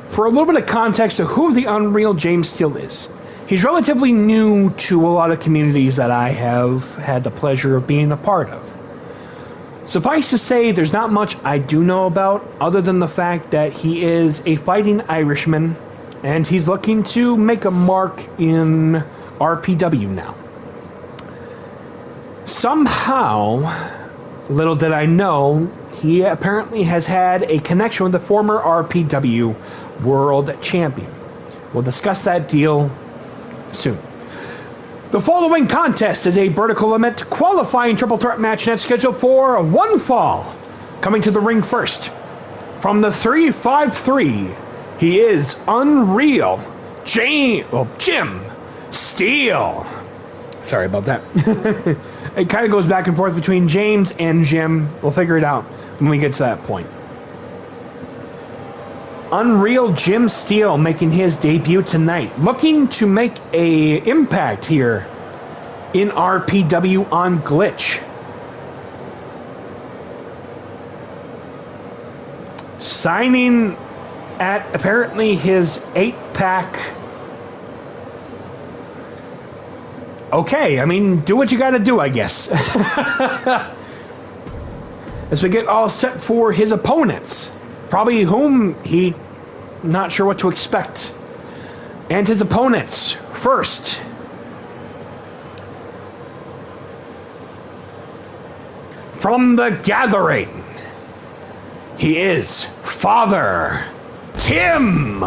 for a little bit of context of who the Unreal James Steele is. He's relatively new to a lot of communities that I have had the pleasure of being a part of. Suffice to say, there's not much I do know about, other than the fact that he is a fighting Irishman, and he's looking to make a mark in RPW now. Somehow, little did I know, he apparently has had a connection with the former RPW World Champion. We'll discuss that deal soon. The following contest is a Vertical Limit qualifying triple threat match that's scheduled for one fall, Coming to the ring first. From the 353, he is Unreal Jim Steele. Sorry about that. It kind of goes back and forth between James and Jim. We'll figure it out when we get to that point. Unreal Jim Steele making his debut tonight. Looking to make a impact here in RPW on Glitch. Signing at apparently his 8-pack. Okay, I mean, do what you gotta do, I guess. As we get all set for his opponents. Probably whom he not sure what to expect. And his opponents. First, from the Gathering, he is Father Tim.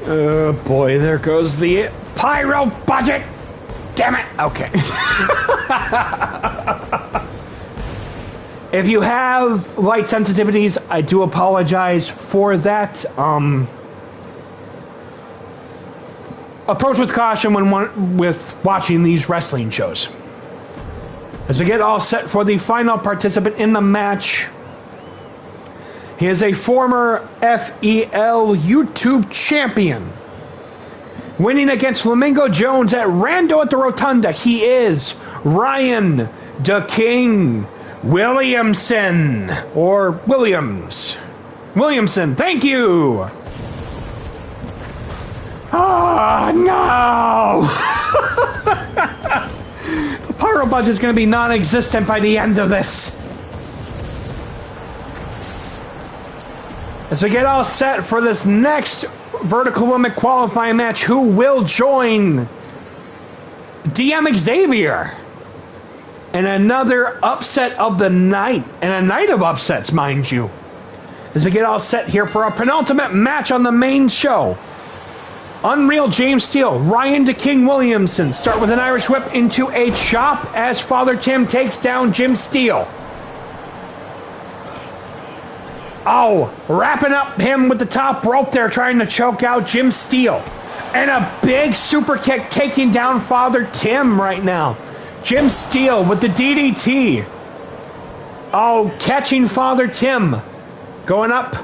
Oh boy, there goes the pyro budget. Damn it. Okay. If you have light sensitivities, I do apologize for that. Approach with caution when with watching these wrestling shows. As we get all set for the final participant in the match, he is a former FEL YouTube champion. Winning against Flamingo Jones at Rando at the Rotunda, he is Ryan the King Williamson. Or Williamson, thank you! Oh, no! The pyro budget is going to be non-existent by the end of this. As we get all set for this next vertical limit qualifying match, who will join DM Xavier and another upset of the night, and a night of upsets, mind you. As we get all set here for our penultimate match on the main show, Unreal James Steele, Ryan the King Williamson start with an Irish whip into a chop as Father Tim takes down Jim Steele. Oh, wrapping up him with the top rope there, trying to choke out Jim Steele. And a big super kick taking down Father Tim right now. Jim Steele with the DDT. Oh, catching Father Tim. Going up.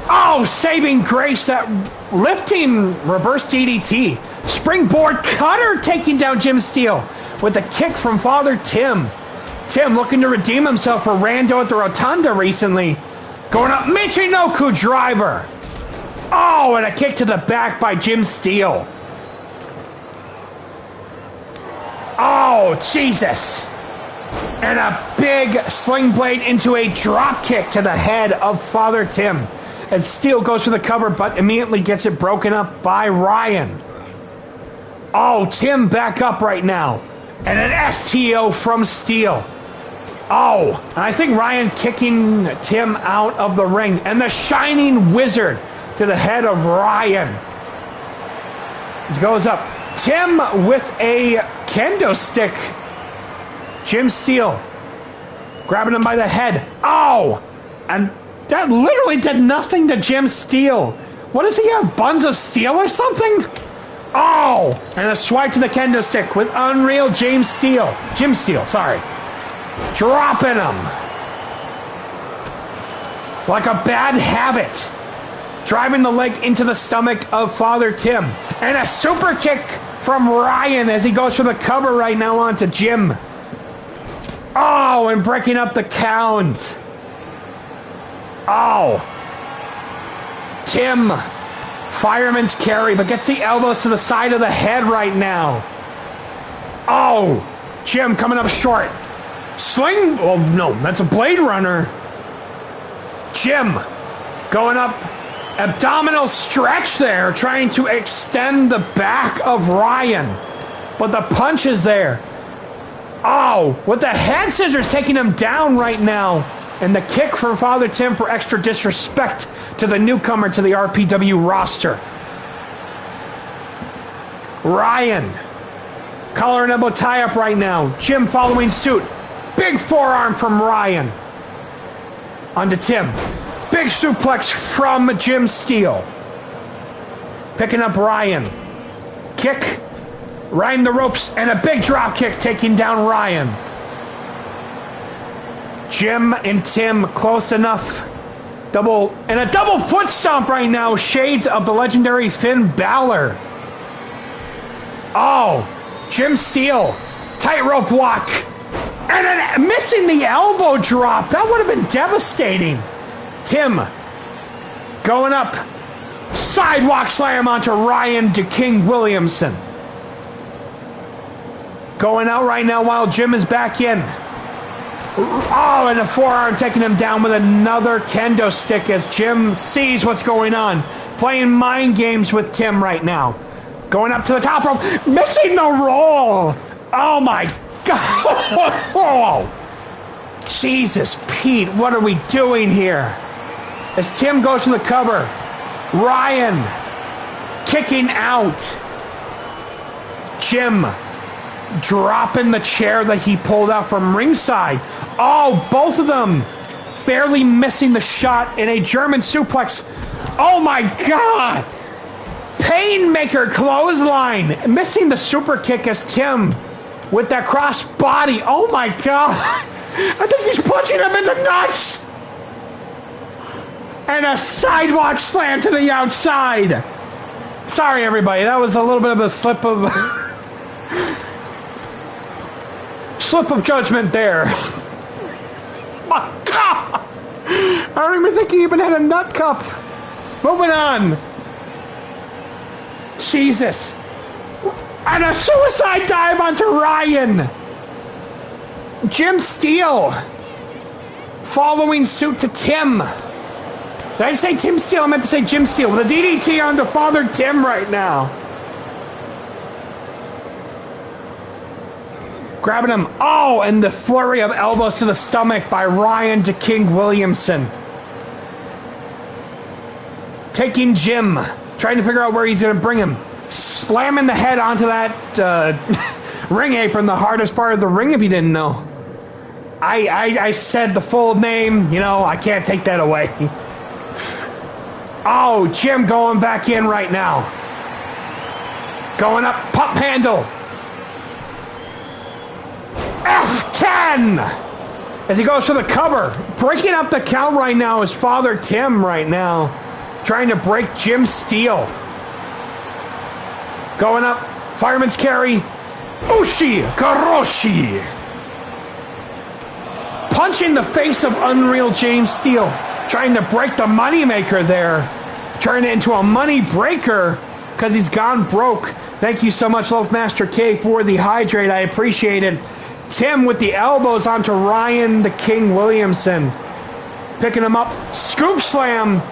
Oh, saving grace, that lifting reverse DDT. Springboard cutter taking down Jim Steele with a kick from Father Tim. Tim looking to redeem himself for Rando at the Rotunda recently. Going up, Michinoku driver. Oh, and a kick to the back by Jim Steele. Oh, Jesus. And a big sling blade into a drop kick to the head of Father Tim. As Steele goes for the cover, but immediately gets it broken up by Ryan. Oh, Tim back up right now. And an STO from Steele. Oh, and I think Ryan kicking Tim out of the ring. And the Shining Wizard to the head of Ryan. It goes up. Tim with a kendo stick. Jim Steele grabbing him by the head. Oh, and that literally did nothing to Jim Steele. What does he have, buns of steel or something? Oh, and a swipe to the kendo stick with Unreal Jim Steele, sorry. Dropping him. Like a bad habit. Driving the leg into the stomach of Father Tim. And a super kick from Ryan as he goes for the cover right now onto Jim. Oh, and breaking up the count. Oh. Tim. Fireman's carry, but gets the elbows to the side of the head right now. Oh. Jim coming up short. Sling. Oh, no, that's a Blade Runner. Jim going up. Abdominal stretch there, trying to extend the back of Ryan. But the punch is there. Oh, with the head scissors taking him down right now. And the kick from Father Tim for extra disrespect to the newcomer to the RPW roster. Ryan. Collar and elbow tie up right now. Jim following suit. Big Big forearm from Ryan. Onto Tim. Big suplex from Jim Steele. Picking up Ryan. Kick. Ryan the ropes. And a big drop kick taking down Ryan. Jim and Tim close enough. A double foot stomp right now. Shades of the legendary Finn Balor. Oh, Jim Steele. Tightrope walk. And then missing the elbow drop. That would have been devastating. Tim going up. Sidewalk slam onto Ryan to King Williamson. Going out right now while Jim is back in. Oh, and a forearm taking him down with another kendo stick as Jim sees what's going on. Playing mind games with Tim right now. Going up to the top rope. Missing the roll. Oh, my God. Jesus, Pete, what are we doing here? As Tim goes to the cover. Ryan kicking out. Jim dropping the chair that he pulled out from ringside. Oh, both of them barely missing the shot in a German suplex. Oh my God! Painmaker clothesline. Missing the super kick as Tim with that cross body. Oh my God! I think he's punching him in the nuts! And a sidewalk slam to the outside. Sorry, everybody. That was a little bit of a slip of judgment there. My God! I don't even think he even had a nut cup. Moving on. Jesus. And a suicide dive onto Ryan. Jim Steele following suit to Tim. Did I say Tim Steele? I meant to say Jim Steele. With a DDT onto Father Tim right now. Grabbing him. Oh, and the flurry of elbows to the stomach by Ryan to King Williamson. Taking Jim. Trying to figure out where he's going to bring him. Slamming the head onto that ring apron. The hardest part of the ring, if you didn't know. I said the full name. You know, I can't take that away. Oh, Jim going back in right now. Going up, pump handle. F10! As he goes for the cover. Breaking up the count right now is Father Tim right now. Trying to break Jim Steele. Going up, fireman's carry. Ushi Karoshi. Punching the face of Unreal James Steele. Trying to break the moneymaker there. Turning it into a money breaker because he's gone broke. Thank you so much, Loafmaster K, for the hydrate. I appreciate it. Tim with the elbows onto Ryan the King Williamson. Picking him up. Scoop slam.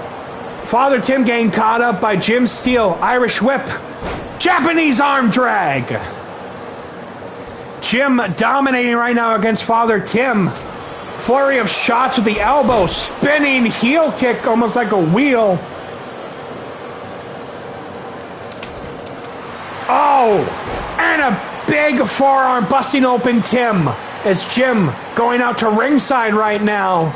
Father Tim getting caught up by Jim Steele. Irish whip. Japanese arm drag. Jim dominating right now against Father Tim. Flurry of shots with the elbow. Spinning heel kick almost like a wheel. Oh, and a big forearm busting open Tim. As Jim going out to ringside right now.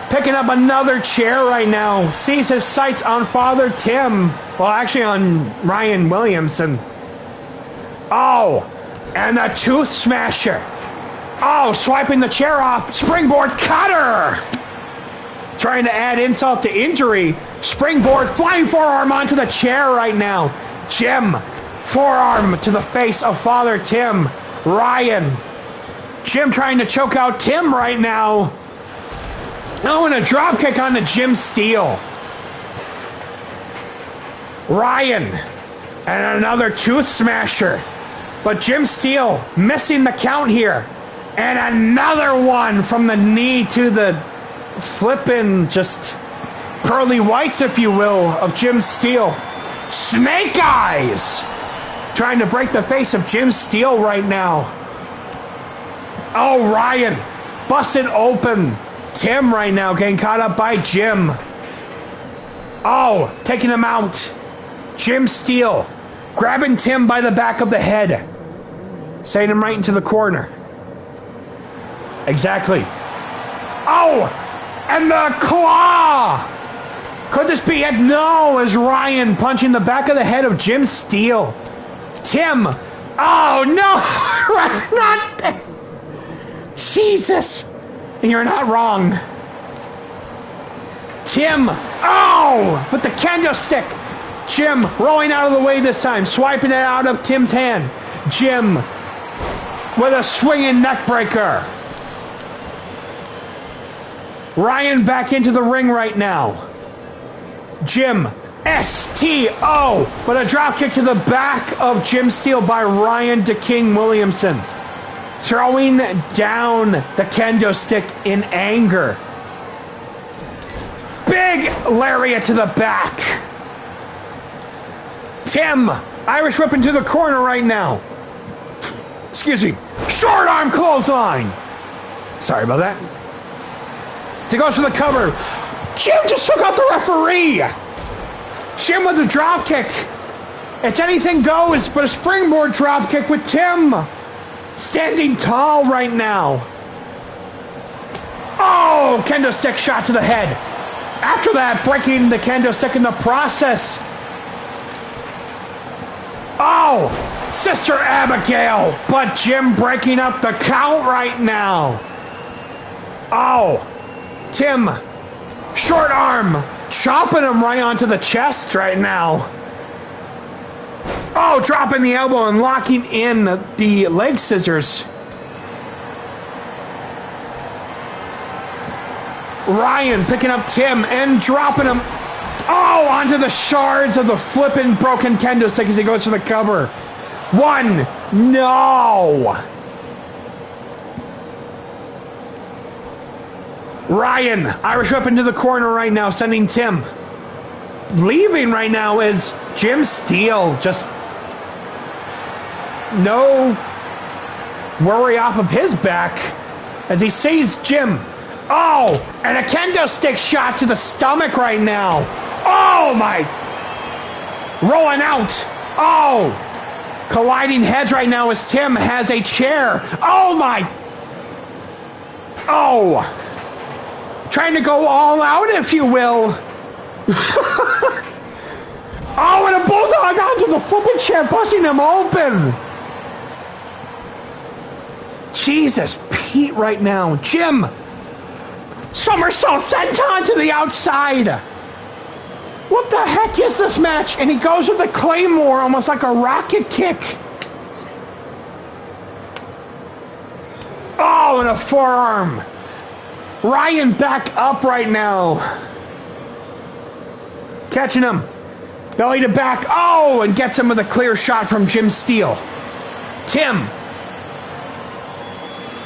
Picking up another chair right now. Sees his sights on Father Tim. Well, actually on Ryan Williamson. Oh, and a tooth smasher. Oh, swiping the chair off. Springboard cutter. Trying to add insult to injury. Springboard flying forearm onto the chair right now. Jim, forearm to the face of Father Tim. Ryan. Jim trying to choke out Tim right now. Oh, and a drop kick on the Jim Steele. Ryan. And another tooth smasher. But Jim Steele missing the count here. And another one from the knee to the flippin' just pearly whites, if you will, of Jim Steele. Snake Eyes! Trying to break the face of Jim Steele right now. Oh, Ryan busted open Tim right now, getting caught up by Jim. Oh, taking him out. Jim Steele grabbing Tim by the back of the head. Sending him right into the corner. Exactly. Oh! And the claw! Could this be it? No, as Ryan punching the back of the head of Jim Steele. Tim. Oh, no! Not... Jesus! And you're not wrong. Tim. Oh! With the kendo stick. Jim rolling out of the way this time. Swiping it out of Tim's hand. Jim with a swinging neck breaker. Ryan back into the ring right now. Jim, S-T-O, with a drop kick to the back of Jim Steele by Ryan the King Williamson. Throwing down the kendo stick in anger. Big lariat to the back. Tim, Irish whip into the corner right now. Excuse me. Short arm clothesline. Sorry about that. He goes for the cover. Jim just took out the referee. Jim with the drop kick. It's anything goes, but a springboard drop kick with Tim standing tall right now. Oh, kendo stick shot to the head. After that, breaking the kendo stick in the process. Oh, Sister Abigail, but Jim breaking up the count right now. Oh, Tim, short arm, chopping him right onto the chest right now. Oh, dropping the elbow and locking in the leg scissors. Ryan picking up Tim and dropping him. Oh, onto the shards of the flipping broken kendo stick as he goes for the cover. One. No. Ryan, Irish whip into the corner right now, sending Tim. Leaving right now is Jim Steele. Just no worry off of his back as he sees Jim. Oh, and a kendo stick shot to the stomach right now. Oh, my. Rolling out. Oh. Colliding heads right now as Tim has a chair. Oh, my. Oh. Trying to go all out, if you will. Oh, and a bulldog onto the flipping chair, busting him open. Jesus, Pete right now. Jim. Somersault senton to the outside. What the heck is this match? And he goes with the Claymore, almost like a rocket kick. Oh, and a forearm. Ryan back up right now. Catching him. Belly to back. Oh, and gets him with a clear shot from Jim Steele. Tim.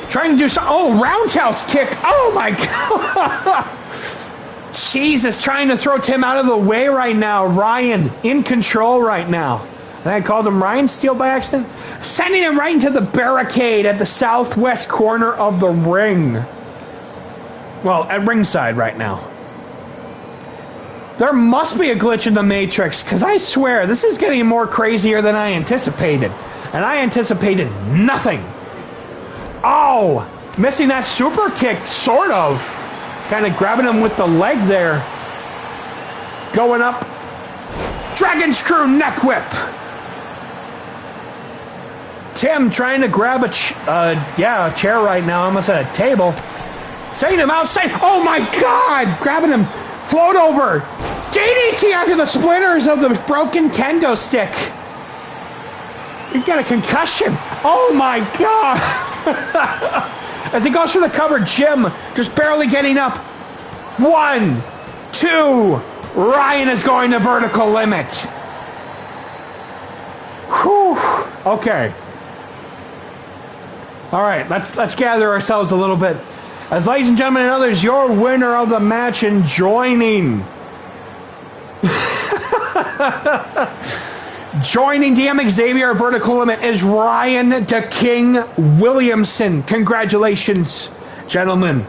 Trying to do some. Oh, roundhouse kick. Oh, my God. Jesus, trying to throw Tim out of the way right now. Ryan in control right now. And I called him Ryan Steele by accident. Sending him right into the barricade at the southwest corner of the ring. Well, at ringside right now. There must be a glitch in the Matrix, because I swear, this is getting more crazier than I anticipated. And I anticipated nothing. Oh, missing that super kick, sort of. Kind of grabbing him with the leg there. Going up. Dragon screw neck whip. Tim trying to grab a chair right now, almost at a table. Setting him outside. Oh my God! Grabbing him. Float over. DDT onto the splinters of the broken kendo stick. You've got a concussion. Oh my God! As he goes for the cover, Jim just barely getting up. 1, 2. Ryan is going to vertical limit. Whew. Okay. All right, let's gather ourselves a little bit. As ladies and gentlemen and others, your winner of the match and joining. Joining DM Xavier Vertical Limit is Ryan the King Williamson. Congratulations, gentlemen.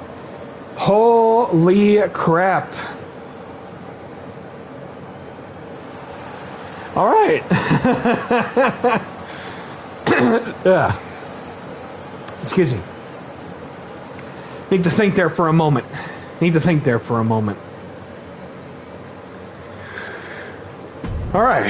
Holy crap. All right. Excuse me. Need to think there for a moment. All right.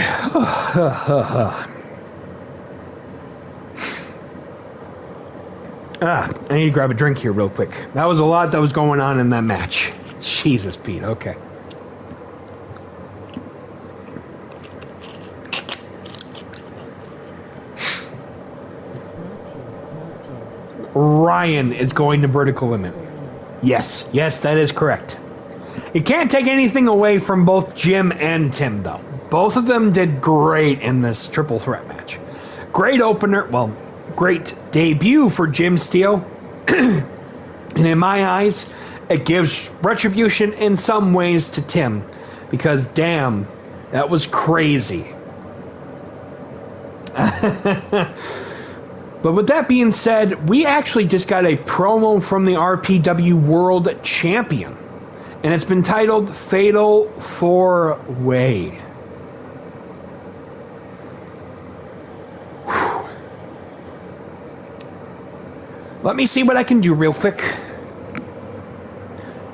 I need to grab a drink here real quick. That was a lot that was going on in that match. Jesus, Pete. Okay. Ryan is going to vertical limit. Yes, that is correct. You can't take anything away from both Jim and Tim, though. Both of them did great in this triple threat match. Great opener, well, great debut for Jim Steele. And in my eyes, it gives retribution in some ways to Tim. Because, damn, that was crazy. But with that being said, we actually just got a promo from the RPW World Champion. And it's been titled Fatal 4-Way. Let me see what I can do real quick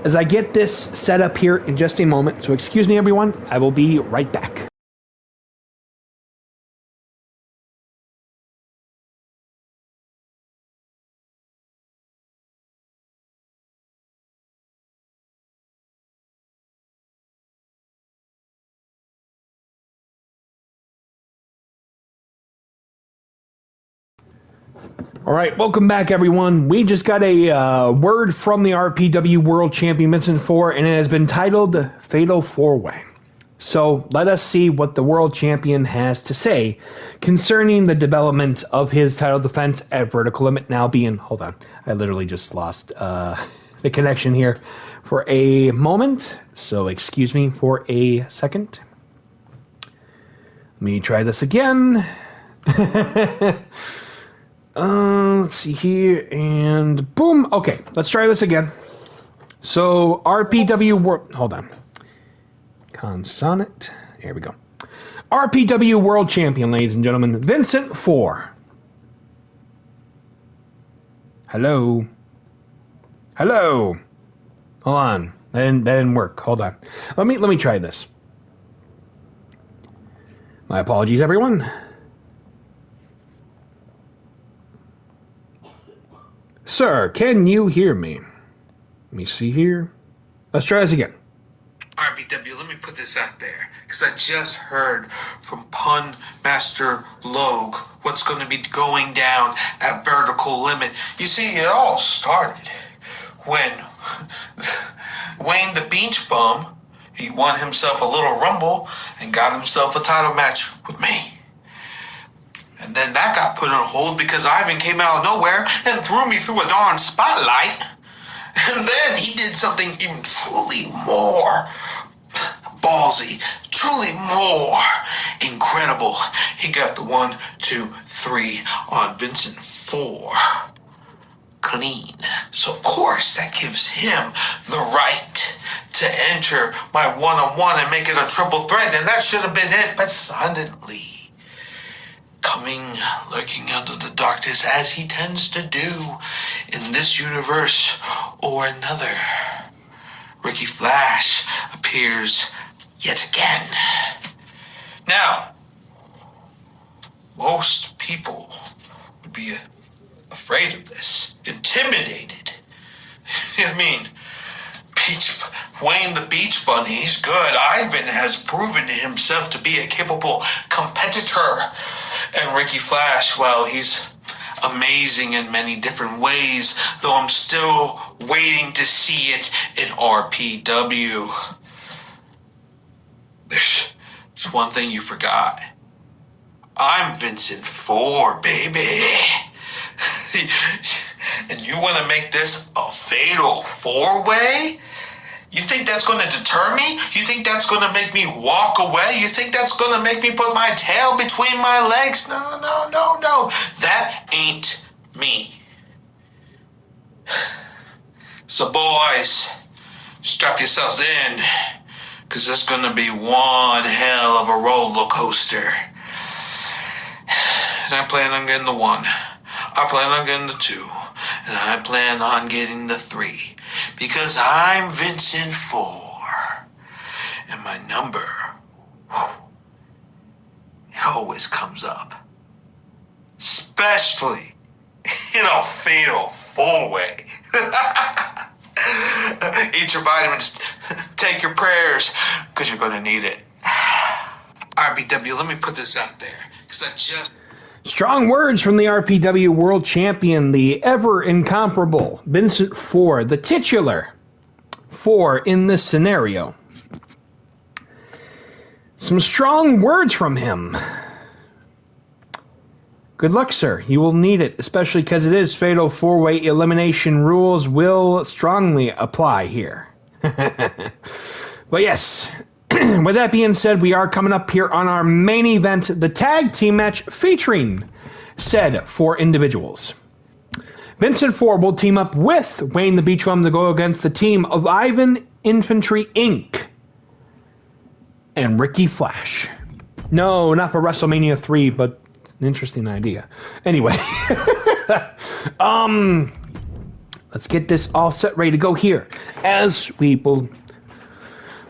as I get this set up here in just a moment. So excuse me, everyone. I will be right back. All right, welcome back, everyone. We just got a word from the RPW World Champion Vincent 4, and it has been titled Fatal 4-Way. So let us see what the World Champion has to say concerning the development of his title defense at Vertical Limit now being... Hold on, I literally just lost the connection here for a moment, so excuse me for a second. Let me try this again. Let's see here, and boom. Okay, let's try this again. So, RPW World... Hold on. Consonant. There we go. RPW World Champion, ladies and gentlemen. Vincent 4. Hello. Hold on. That didn't work. Hold on. Let me try this. My apologies, everyone. Sir, can you hear me? Let me see here. Let's try this again. RPW, let me put this out there, because I just heard from Pun Master Logue what's going to be going down at Vertical Limit. You see, it all started when Wayne the Beach Bum, he won himself a little rumble and got himself a title match with me. And then that got put on hold because Ivan came out of nowhere and threw me through a darn spotlight. And then he did something even truly more ballsy, truly more incredible. He got the 1, 2, 3 on Vincent 4. Clean. So of course that gives him the right to enter my one-on-one and make it a triple threat. And that should have been it. But suddenly, coming, lurking under the darkness, as he tends to do in this universe or another, Ricky Flash appears yet again. Now, most people would be afraid of this, intimidated. I mean, Wayne the Beach Bunny, he's good. Ivan has proven himself to be a capable competitor. And Ricky Flash, well, he's amazing in many different ways, though I'm still waiting to see it in RPW. There's one thing you forgot. I'm Vincent 4, baby. And you want to make this a fatal 4-way? You think that's going to deter me? You think that's going to make me walk away? You think that's going to make me put my tail between my legs? No. That ain't me. So boys, strap yourselves in, because it's going to be one hell of a roller coaster. And I plan on getting the 1. I plan on getting the 2. and I plan on getting the 3 because I'm Vincent 4, and my number, it always comes up, especially in a fatal 4-way. Eat your vitamins, take your prayers, because you're going to need it. RPW, let me put this out there, because I just... Strong words from the RPW World Champion, the ever incomparable Vincent Ford, the titular 4 in this scenario. Some strong words from him. Good luck, sir. You will need it, especially because it is fatal 4-way elimination. Rules will strongly apply here. But yes, with that being said, we are coming up here on our main event, the tag team match featuring said 4 individuals. Vincent Ford will team up with Wayne the Beach Bum to go against the team of Ivan Infantry Inc. and Ricky Flash. No, not for WrestleMania 3, but an interesting idea. Anyway, let's get this all set, ready to go here, as we will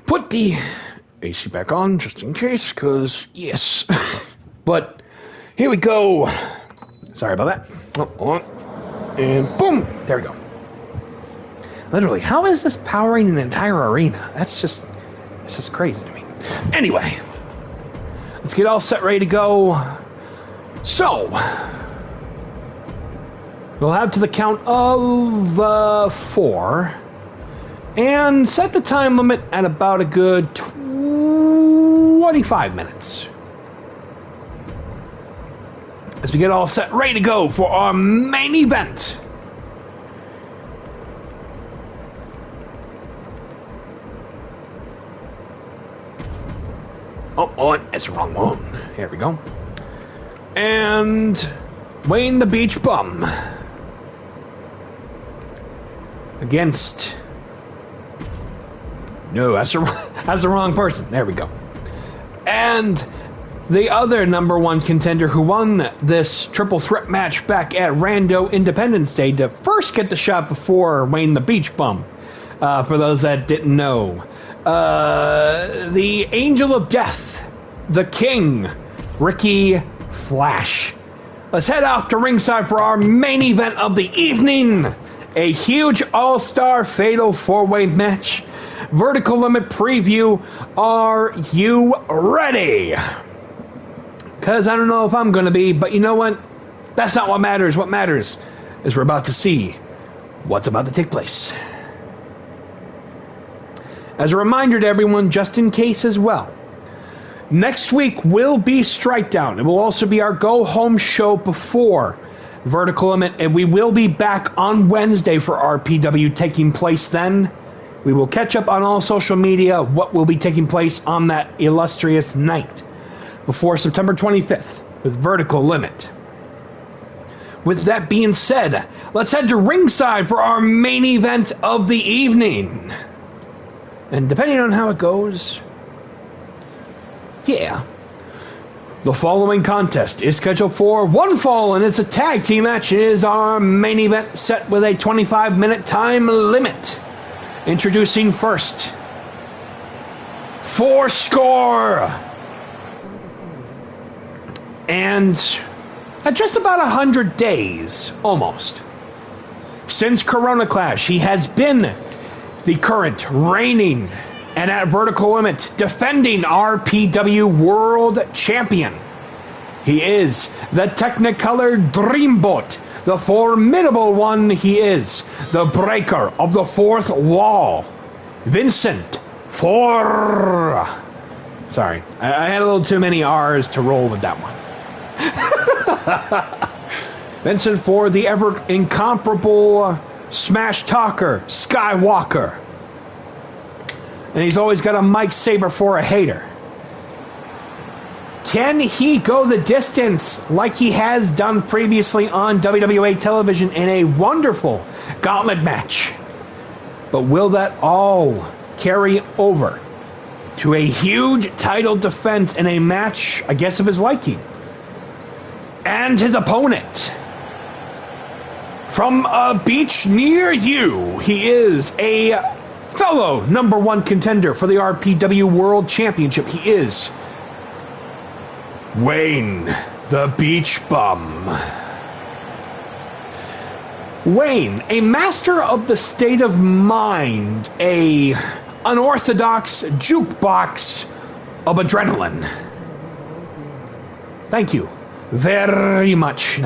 put the AC back on, just in case, because, yes. But, here we go. Sorry about that. Oh, hold on. And boom! There we go. Literally, how is this powering an entire arena? This is crazy to me. Anyway, let's get all set, ready to go. So, we'll have to the count of 4, and set the time limit at about a good 25 minutes. As we get all set, ready to go for our main event. Oh, that's the wrong one. Here we go. And Wayne the Beach Bum against... No, that's the wrong person. There we go. And the other number 1 contender who won this triple threat match back at Rando Independence Day to first get the shot before Wayne the Beach Bum. For those that didn't know. The Angel of Death, the King, Ricky Flash. Let's head off to ringside for our main event of the evening. A huge all-star fatal 4-way match. Vertical Limit preview. Are you ready? Because I don't know if I'm going to be, but you know what? That's not what matters. What matters is we're about to see what's about to take place. As a reminder to everyone, just in case as well, next week will be Strike Down. It will also be our go-home show before Vertical Limit, and we will be back on Wednesday for RPW taking place then. We will catch up on all social media what will be taking place on that illustrious night before September 25th with Vertical Limit. With that being said, let's head to ringside for our main event of the evening. And depending on how it goes, yeah. The following contest is scheduled for one fall, and it's a tag team match. It is our main event set with a 25-minute time limit. Introducing first, 4-score. And at just about 100 days, almost, since Corona Clash, he has been the current reigning and at Vertical Limit defending RPW World Champion. He is the Technicolor Dreamboat, the formidable one he is, the breaker of the fourth wall, Vincent Ford. Sorry, I had a little too many R's to roll with that one. Vincent Ford, the ever incomparable smash talker, Skywalker. And he's always got a mic saber for a hater. Can he go the distance like he has done previously on WWA television in a wonderful gauntlet match? But will that all carry over to a huge title defense in a match, I guess, of his liking? And his opponent, From a beach near you, he is a fellow #1 contender for the RPW World Championship. He is Wayne, the Beach Bum. Wayne, a master of the state of mind, a unorthodox jukebox of adrenaline. Thank you very much.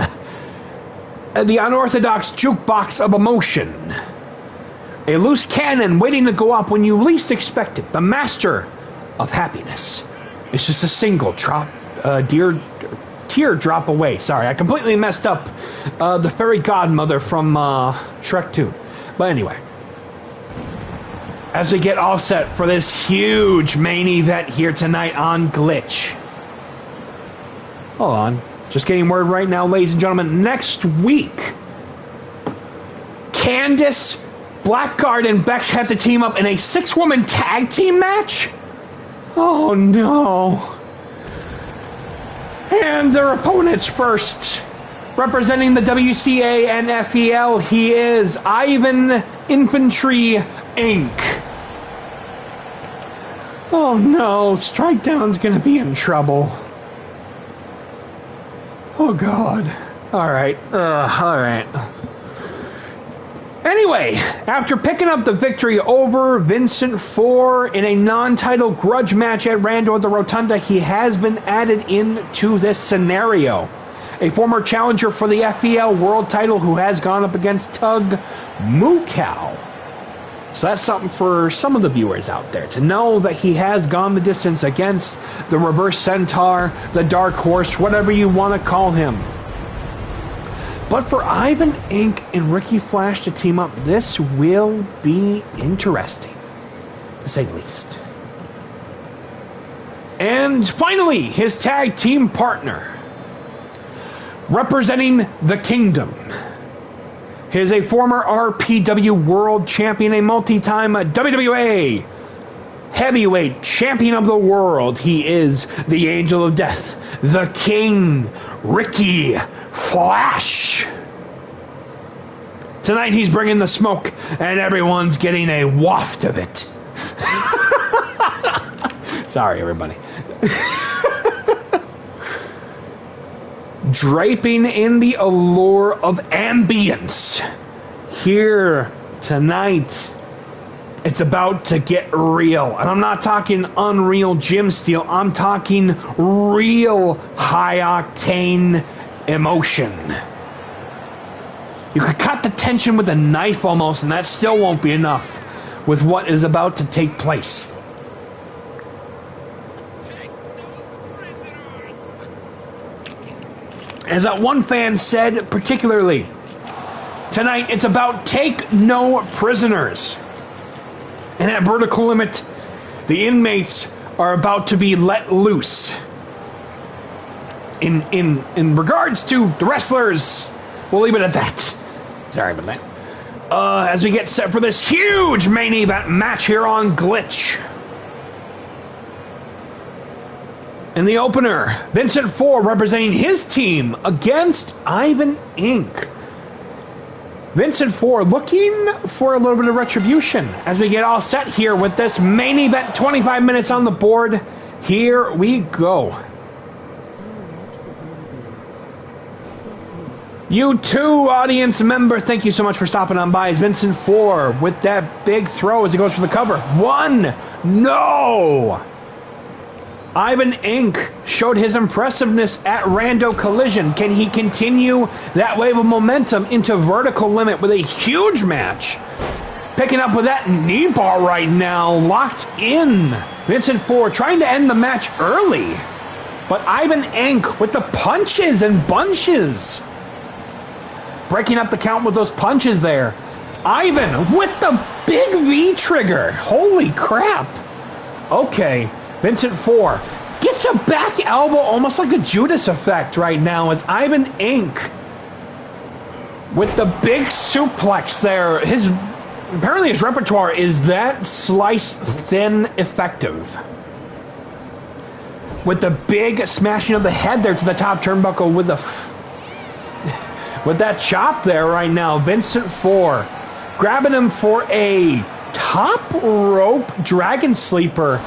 The unorthodox jukebox of emotion. A loose cannon waiting to go up when you least expect it. The master of happiness. It's just a single teardrop away. Sorry, I completely messed up the fairy godmother from Shrek 2. But anyway, as we get all set for this huge main event here tonight on Glitch. Hold on. Just getting word right now, ladies and gentlemen. Next week, Candice, Blackguard, and Bex have to team up in a 6-woman tag team match? Oh no. And their opponents first. Representing the WCA and FEL, he is Ivan Infantry Inc. Oh no, Strike Down's gonna be in trouble. Oh god. Alright. Alright. Anyway, after picking up the victory over Vincent 4 in a non-title grudge match at Rando at the Rotunda, he has been added into this scenario. A former challenger for the FEL world title who has gone up against Tug Mukau. So that's something for some of the viewers out there to know that he has gone the distance against the Reverse Centaur, the Dark Horse, whatever you want to call him. But for Ivan Inc. and Ricky Flash to team up, this will be interesting, to say the least. And finally, his tag team partner, representing the Kingdom. He is a former RPW World Champion, a multi-time WWA Heavyweight Champion of the World. He is the Angel of Death, the King, Ricky Flash. Tonight he's bringing the smoke, and everyone's getting a waft of it. Sorry, everybody. Draping in the allure of ambience. Here tonight, it's about to get real. And I'm not talking Unreal Gym Steel. I'm talking real high-octane emotion. You could cut the tension with a knife almost, and that still won't be enough with what is about to take place. As that one fan said particularly, tonight it's about take no prisoners. And at Vertical Limit, the inmates are about to be let loose. In regards to the wrestlers, we'll leave it at that. Sorry about that. As we get set for this huge main event match here on Glitch. In the opener, Vincent 4 representing his team against Ivan Inc. Vincent 4 looking for a little bit of retribution as we get all set here with this main event. 25 minutes on the board. Here we go. You too, audience member. Thank you so much for stopping on by. As Vincent 4 with that big throw as he goes for the cover. One. No. Ivan Inc. showed his impressiveness at Rando Collision. Can he continue that wave of momentum into Vertical Limit with a huge match? Picking up with that knee bar right now, locked in. Vincent 4 trying to end the match early. But Ivan Inc. with the punches and bunches. Breaking up the count with those punches there. Ivan with the big V trigger. Holy crap. Okay. Vincent 4 gets a back elbow, almost like a Judas effect right now, as Ivan Inc. with the big suplex there. Apparently his repertoire is that slice thin effective. With the big smashing of the head there to the top turnbuckle with the with that chop there right now. Vincent 4 grabbing him for a top rope dragon sleeper.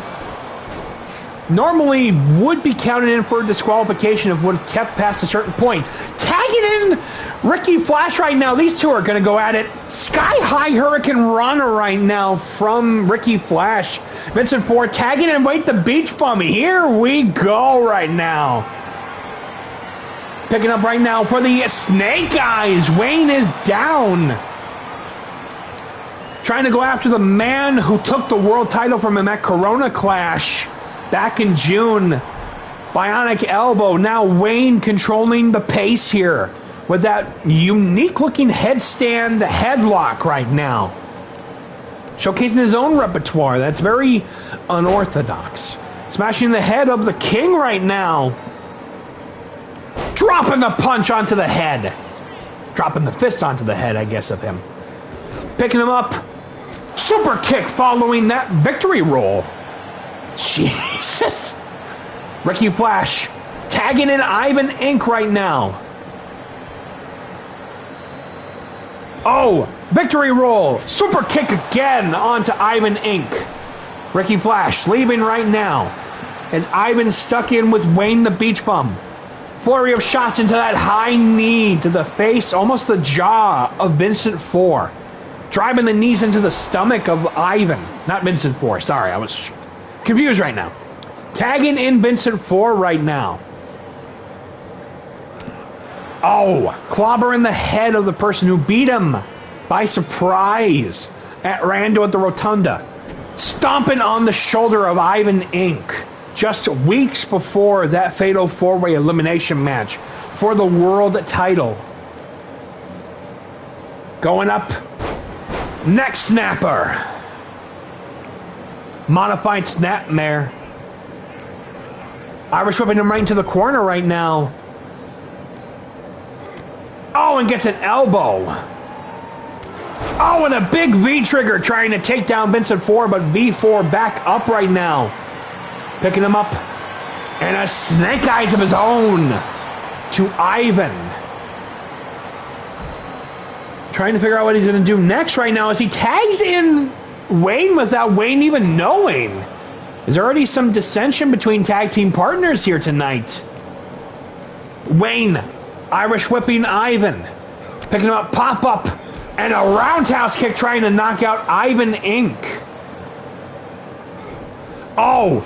Normally would be counted in for disqualification if would have kept past a certain point. Tagging in Ricky Flash right now. These two are going to go at it. Sky High Hurricane Rana right now from Ricky Flash. Vincent 4 tagging in. Wait, the beach bum. Here we go right now. Picking up right now for the Snake Eyes. Wayne is down. Trying to go after the man who took the world title from him at Corona Clash back in June. Bionic Elbow. Now Wayne controlling the pace here with that unique looking headstand headlock right now. Showcasing his own repertoire. That's very unorthodox. Smashing the head of the King right now. Dropping the punch onto the head. Dropping the fist onto the head, I guess, of him. Picking him up. Super kick following that victory roll. Jesus. Ricky Flash tagging in Ivan Inc. right now. Oh, victory roll. Super kick again onto Ivan Inc. Ricky Flash leaving right now as Ivan's stuck in with Wayne the Beach Bum. Flurry of shots into that high knee to the face, almost the jaw of Vincent 4. Driving the knees into the stomach of Ivan. Not Vincent 4, sorry, I was confused right now. Tagging in Vincent 4 right now. Oh, clobbering the head of the person who beat him by surprise at Rando at the Rotunda. Stomping on the shoulder of Ivan Inc. just weeks before that fatal four-way elimination match for the world title. Going up. Neck snapper. Modified snapmare. Irish whipping him right into the corner right now. Oh, and gets an elbow. Oh, and a big V-trigger trying to take down Vincent 4, but V4 back up right now. Picking him up. And a snake eyes of his own to Ivan. Trying to figure out what he's going to do next right now as he tags in Wayne without Wayne even knowing. There's already some dissension between tag team partners here tonight. Wayne, Irish whipping Ivan. Picking him up, pop up. And a roundhouse kick trying to knock out Ivan Inc. Oh,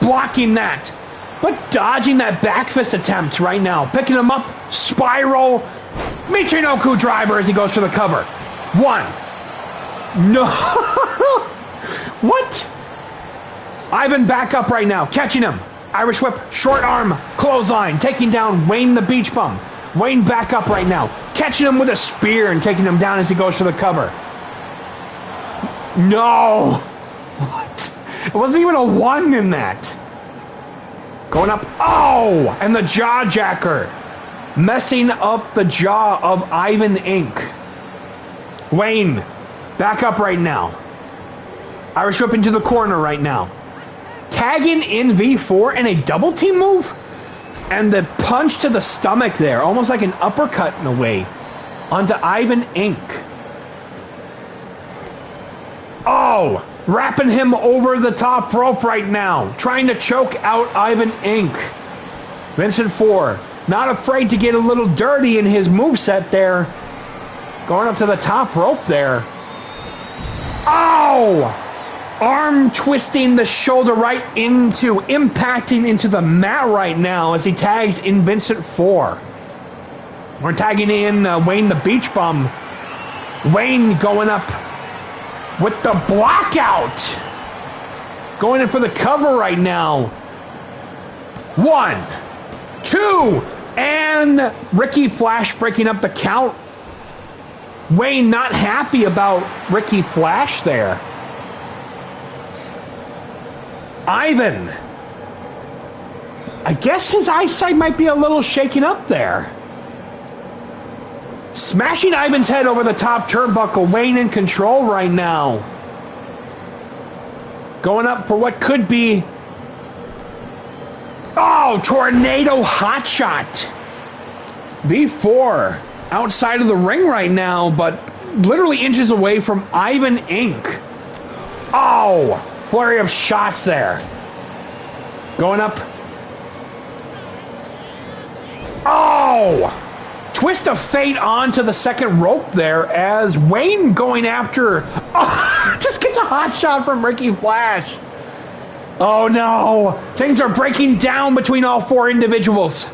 blocking that. But dodging that back fist attempt right now. Picking him up, spiral. Michinoku driver as he goes for the cover. One. No. What? Ivan back up right now. Catching him. Irish whip, short arm, clothesline. Taking down Wayne the Beach Bum. Wayne back up right now. Catching him with a spear and taking him down as he goes for the cover. No. What? It wasn't even a one in that. Going up. Oh! And the jaw jacker. Messing up the jaw of Ivan Inc. Wayne, back up right now. Irish whip into the corner right now. Tagging in V4 and a double team move. And the punch to the stomach there, almost like an uppercut in a way, onto Ivan Inc. Oh, wrapping him over the top rope right now, trying to choke out Ivan Inc. Vincent 4, not afraid to get a little dirty in his moveset there. Going up to the top rope there. Oh! Arm twisting the shoulder right into, impacting into the mat right now as he tags in Vincent 4. We're tagging in Wayne the Beach Bum. Wayne going up with the blackout. Going in for the cover right now. 1, 2, and Ricky Flash breaking up the count. Wayne not happy about Ricky Flash there. Ivan. I guess his eyesight might be a little shaken up there. Smashing Ivan's head over the top turnbuckle. Wayne in control right now. Going up for what could be... Oh, tornado hotshot. V4 outside of the ring right now, but literally inches away from Ivan Inc. Oh, flurry of shots there. Going up. Oh! Twist of fate onto the second rope there as Wayne going after... Oh, just gets a hot shot from Ricky Flash. Oh no! Things are breaking down between all four individuals.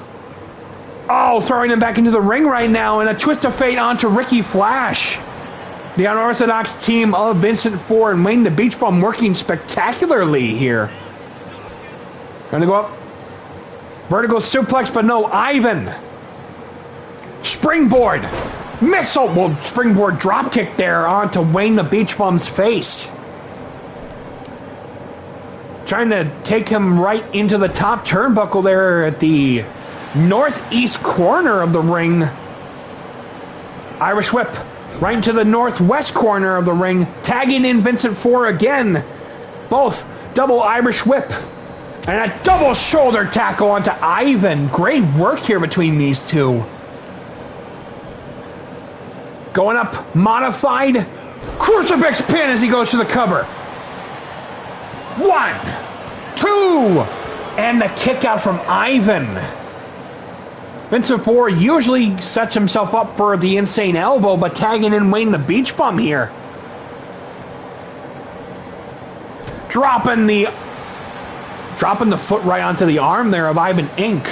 Oh, throwing him back into the ring right now, and a twist of fate onto Ricky Flash. The unorthodox team of Vincent Ford and Wayne the Beach Bum working spectacularly here. Gonna go up. Vertical suplex, but no, Ivan. Springboard. Missile. Well, springboard dropkick there onto Wayne the Beach Bum's face. Trying to take him right into the top turnbuckle there at the northeast corner of the ring. Irish whip right into the northwest corner of the ring. Tagging in Vincent Ford again. Both double Irish whip. And a double shoulder tackle onto Ivan. Great work here between these two. Going up, modified. Crucifix pin as he goes to the cover. 1, 2, and the kick out from Ivan. Vincent Ford usually sets himself up for the insane elbow, but tagging in Wayne the Beach Bum here. Dropping the foot right onto the arm there of Ivan Inc.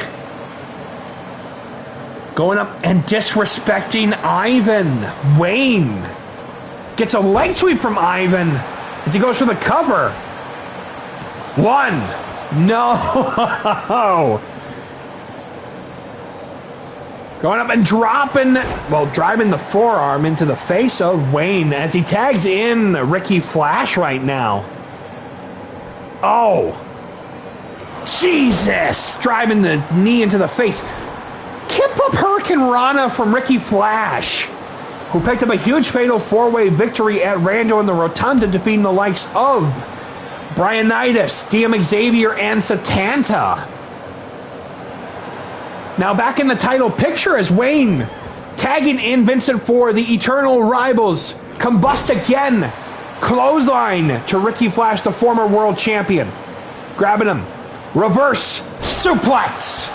Going up and disrespecting Ivan. Wayne gets a leg sweep from Ivan as he goes for the cover. 1. No. Going up and driving the forearm into the face of Wayne as he tags in Ricky Flash right now. Oh. Jesus! Driving the knee into the face. Kip up Hurricane Rana from Ricky Flash, who picked up a huge fatal 4-way victory at Rando in the Rotunda, defeating the likes of Brianitis, DM Xavier, and Satanta. Now back in the title picture as Wayne tagging in Vincent Ford, the eternal rivals combust again. Clothesline to Ricky Flash, the former world champion. Grabbing him. Reverse suplex.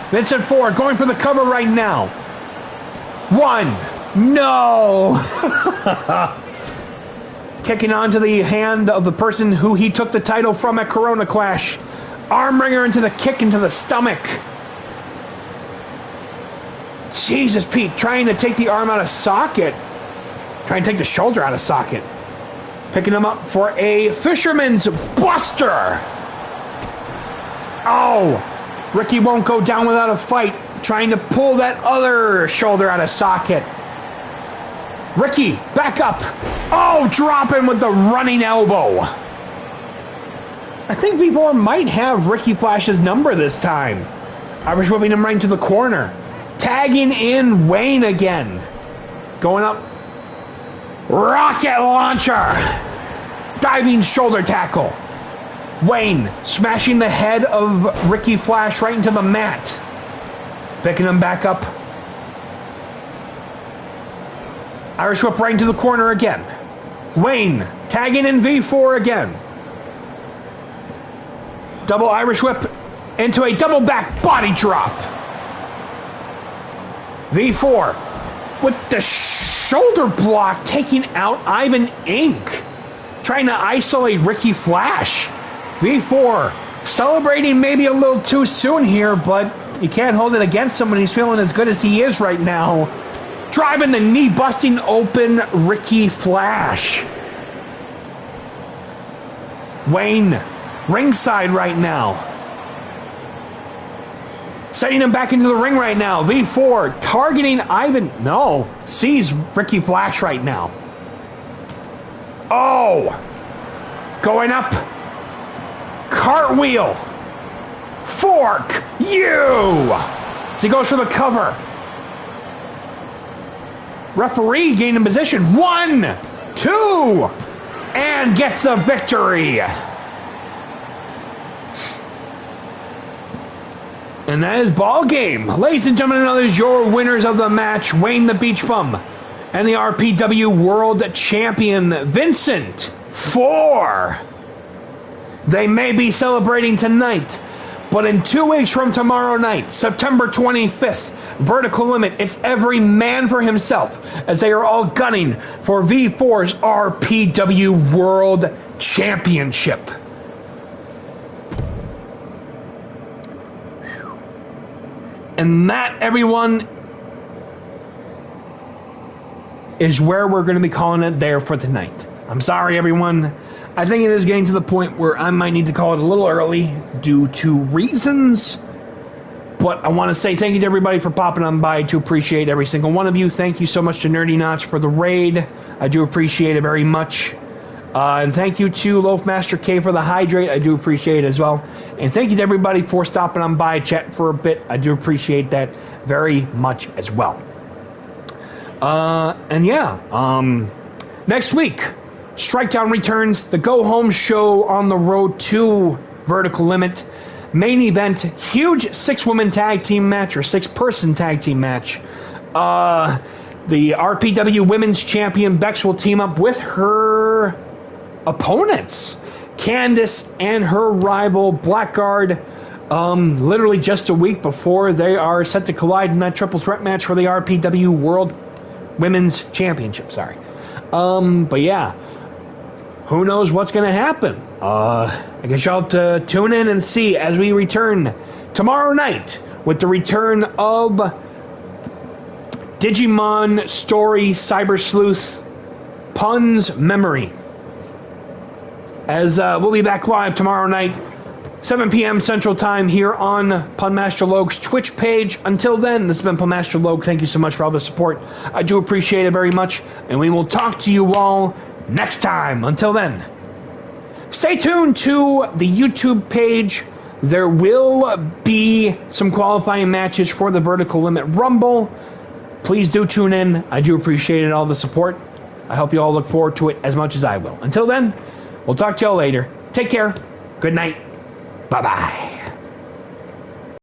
Vincent Ford going for the cover right now. 1. No. Kicking onto the hand of the person who he took the title from at Corona Clash. Arm wringer into the kick into the stomach. Jesus, Pete, trying to take the arm out of socket. Trying to take the shoulder out of socket. Picking him up for a Fisherman's Buster. Oh, Ricky won't go down without a fight. Trying to pull that other shoulder out of socket. Ricky, back up. Oh, dropping with the running elbow. I think V4 might have Ricky Flash's number this time. Irish whipping him right into the corner. Tagging in Wayne again. Going up. Rocket launcher. Diving shoulder tackle. Wayne smashing the head of Ricky Flash right into the mat. Picking him back up. Irish whip right into the corner again. Wayne tagging in V4 again. Double Irish whip into a double back body drop. V4 with the shoulder block taking out Ivan Inc. Trying to isolate Ricky Flash. V4 celebrating maybe a little too soon here, but you can't hold it against him when he's feeling as good as he is right now. Driving the knee, busting open Ricky Flash. Wayne ringside right now. Setting him back into the ring right now. V4 targeting Ivan. No, sees Ricky Flash right now. Oh, going up. Cartwheel. Fork you. So he goes for the cover. Referee gained in position. 1, 2, and gets the victory. And that is ball game. Ladies and gentlemen and others, your winners of the match, Wayne the Beach Bum and the RPW World Champion, Vincent 4. They may be celebrating tonight, but in 2 weeks from tomorrow night, September 25th, Vertical Limit, it's every man for himself as they are all gunning for V4's RPW World Championship. And that, everyone, is where we're going to be calling it there for tonight. I'm sorry, everyone. I think it is getting to the point where I might need to call it a little early due to reasons. But I want to say thank you to everybody for popping on by. I do appreciate every single one of you. Thank you so much to Nerdy Notch for the raid. I do appreciate it very much. And thank you to Loafmaster K for the hydrate. I do appreciate it as well. And thank you to everybody for stopping on by, chatting for a bit. I do appreciate that very much as well. Next week, Strikedown returns, the go-home show on the road to Vertical Limit. Main event, huge 6-woman tag team match, or 6-person tag team match. The RPW Women's Champion, Bex, will team up with her opponents, Candice and her rival, Blackguard, literally just a week before they are set to collide in that triple threat match for the RPW World Women's Championship, but yeah, who knows what's going to happen. I guess you'll have to tune in and see as we return tomorrow night with the return of Digimon Story Cyber Sleuth Pun's Memory. As we'll be back live tomorrow night, 7 p.m. Central Time here on Punmaster Logue's Twitch page. Until then, this has been Punmaster Logue. Thank you so much for all the support. I do appreciate it very much, and we will talk to you all next time. Until then, stay tuned to the YouTube page. There will be some qualifying matches for the Vertical Limit Rumble. Please do tune in. I do appreciate it, all the support. I hope you all look forward to it as much as I will. Until then, we'll talk to y'all later. Take care. Good night. Bye-bye.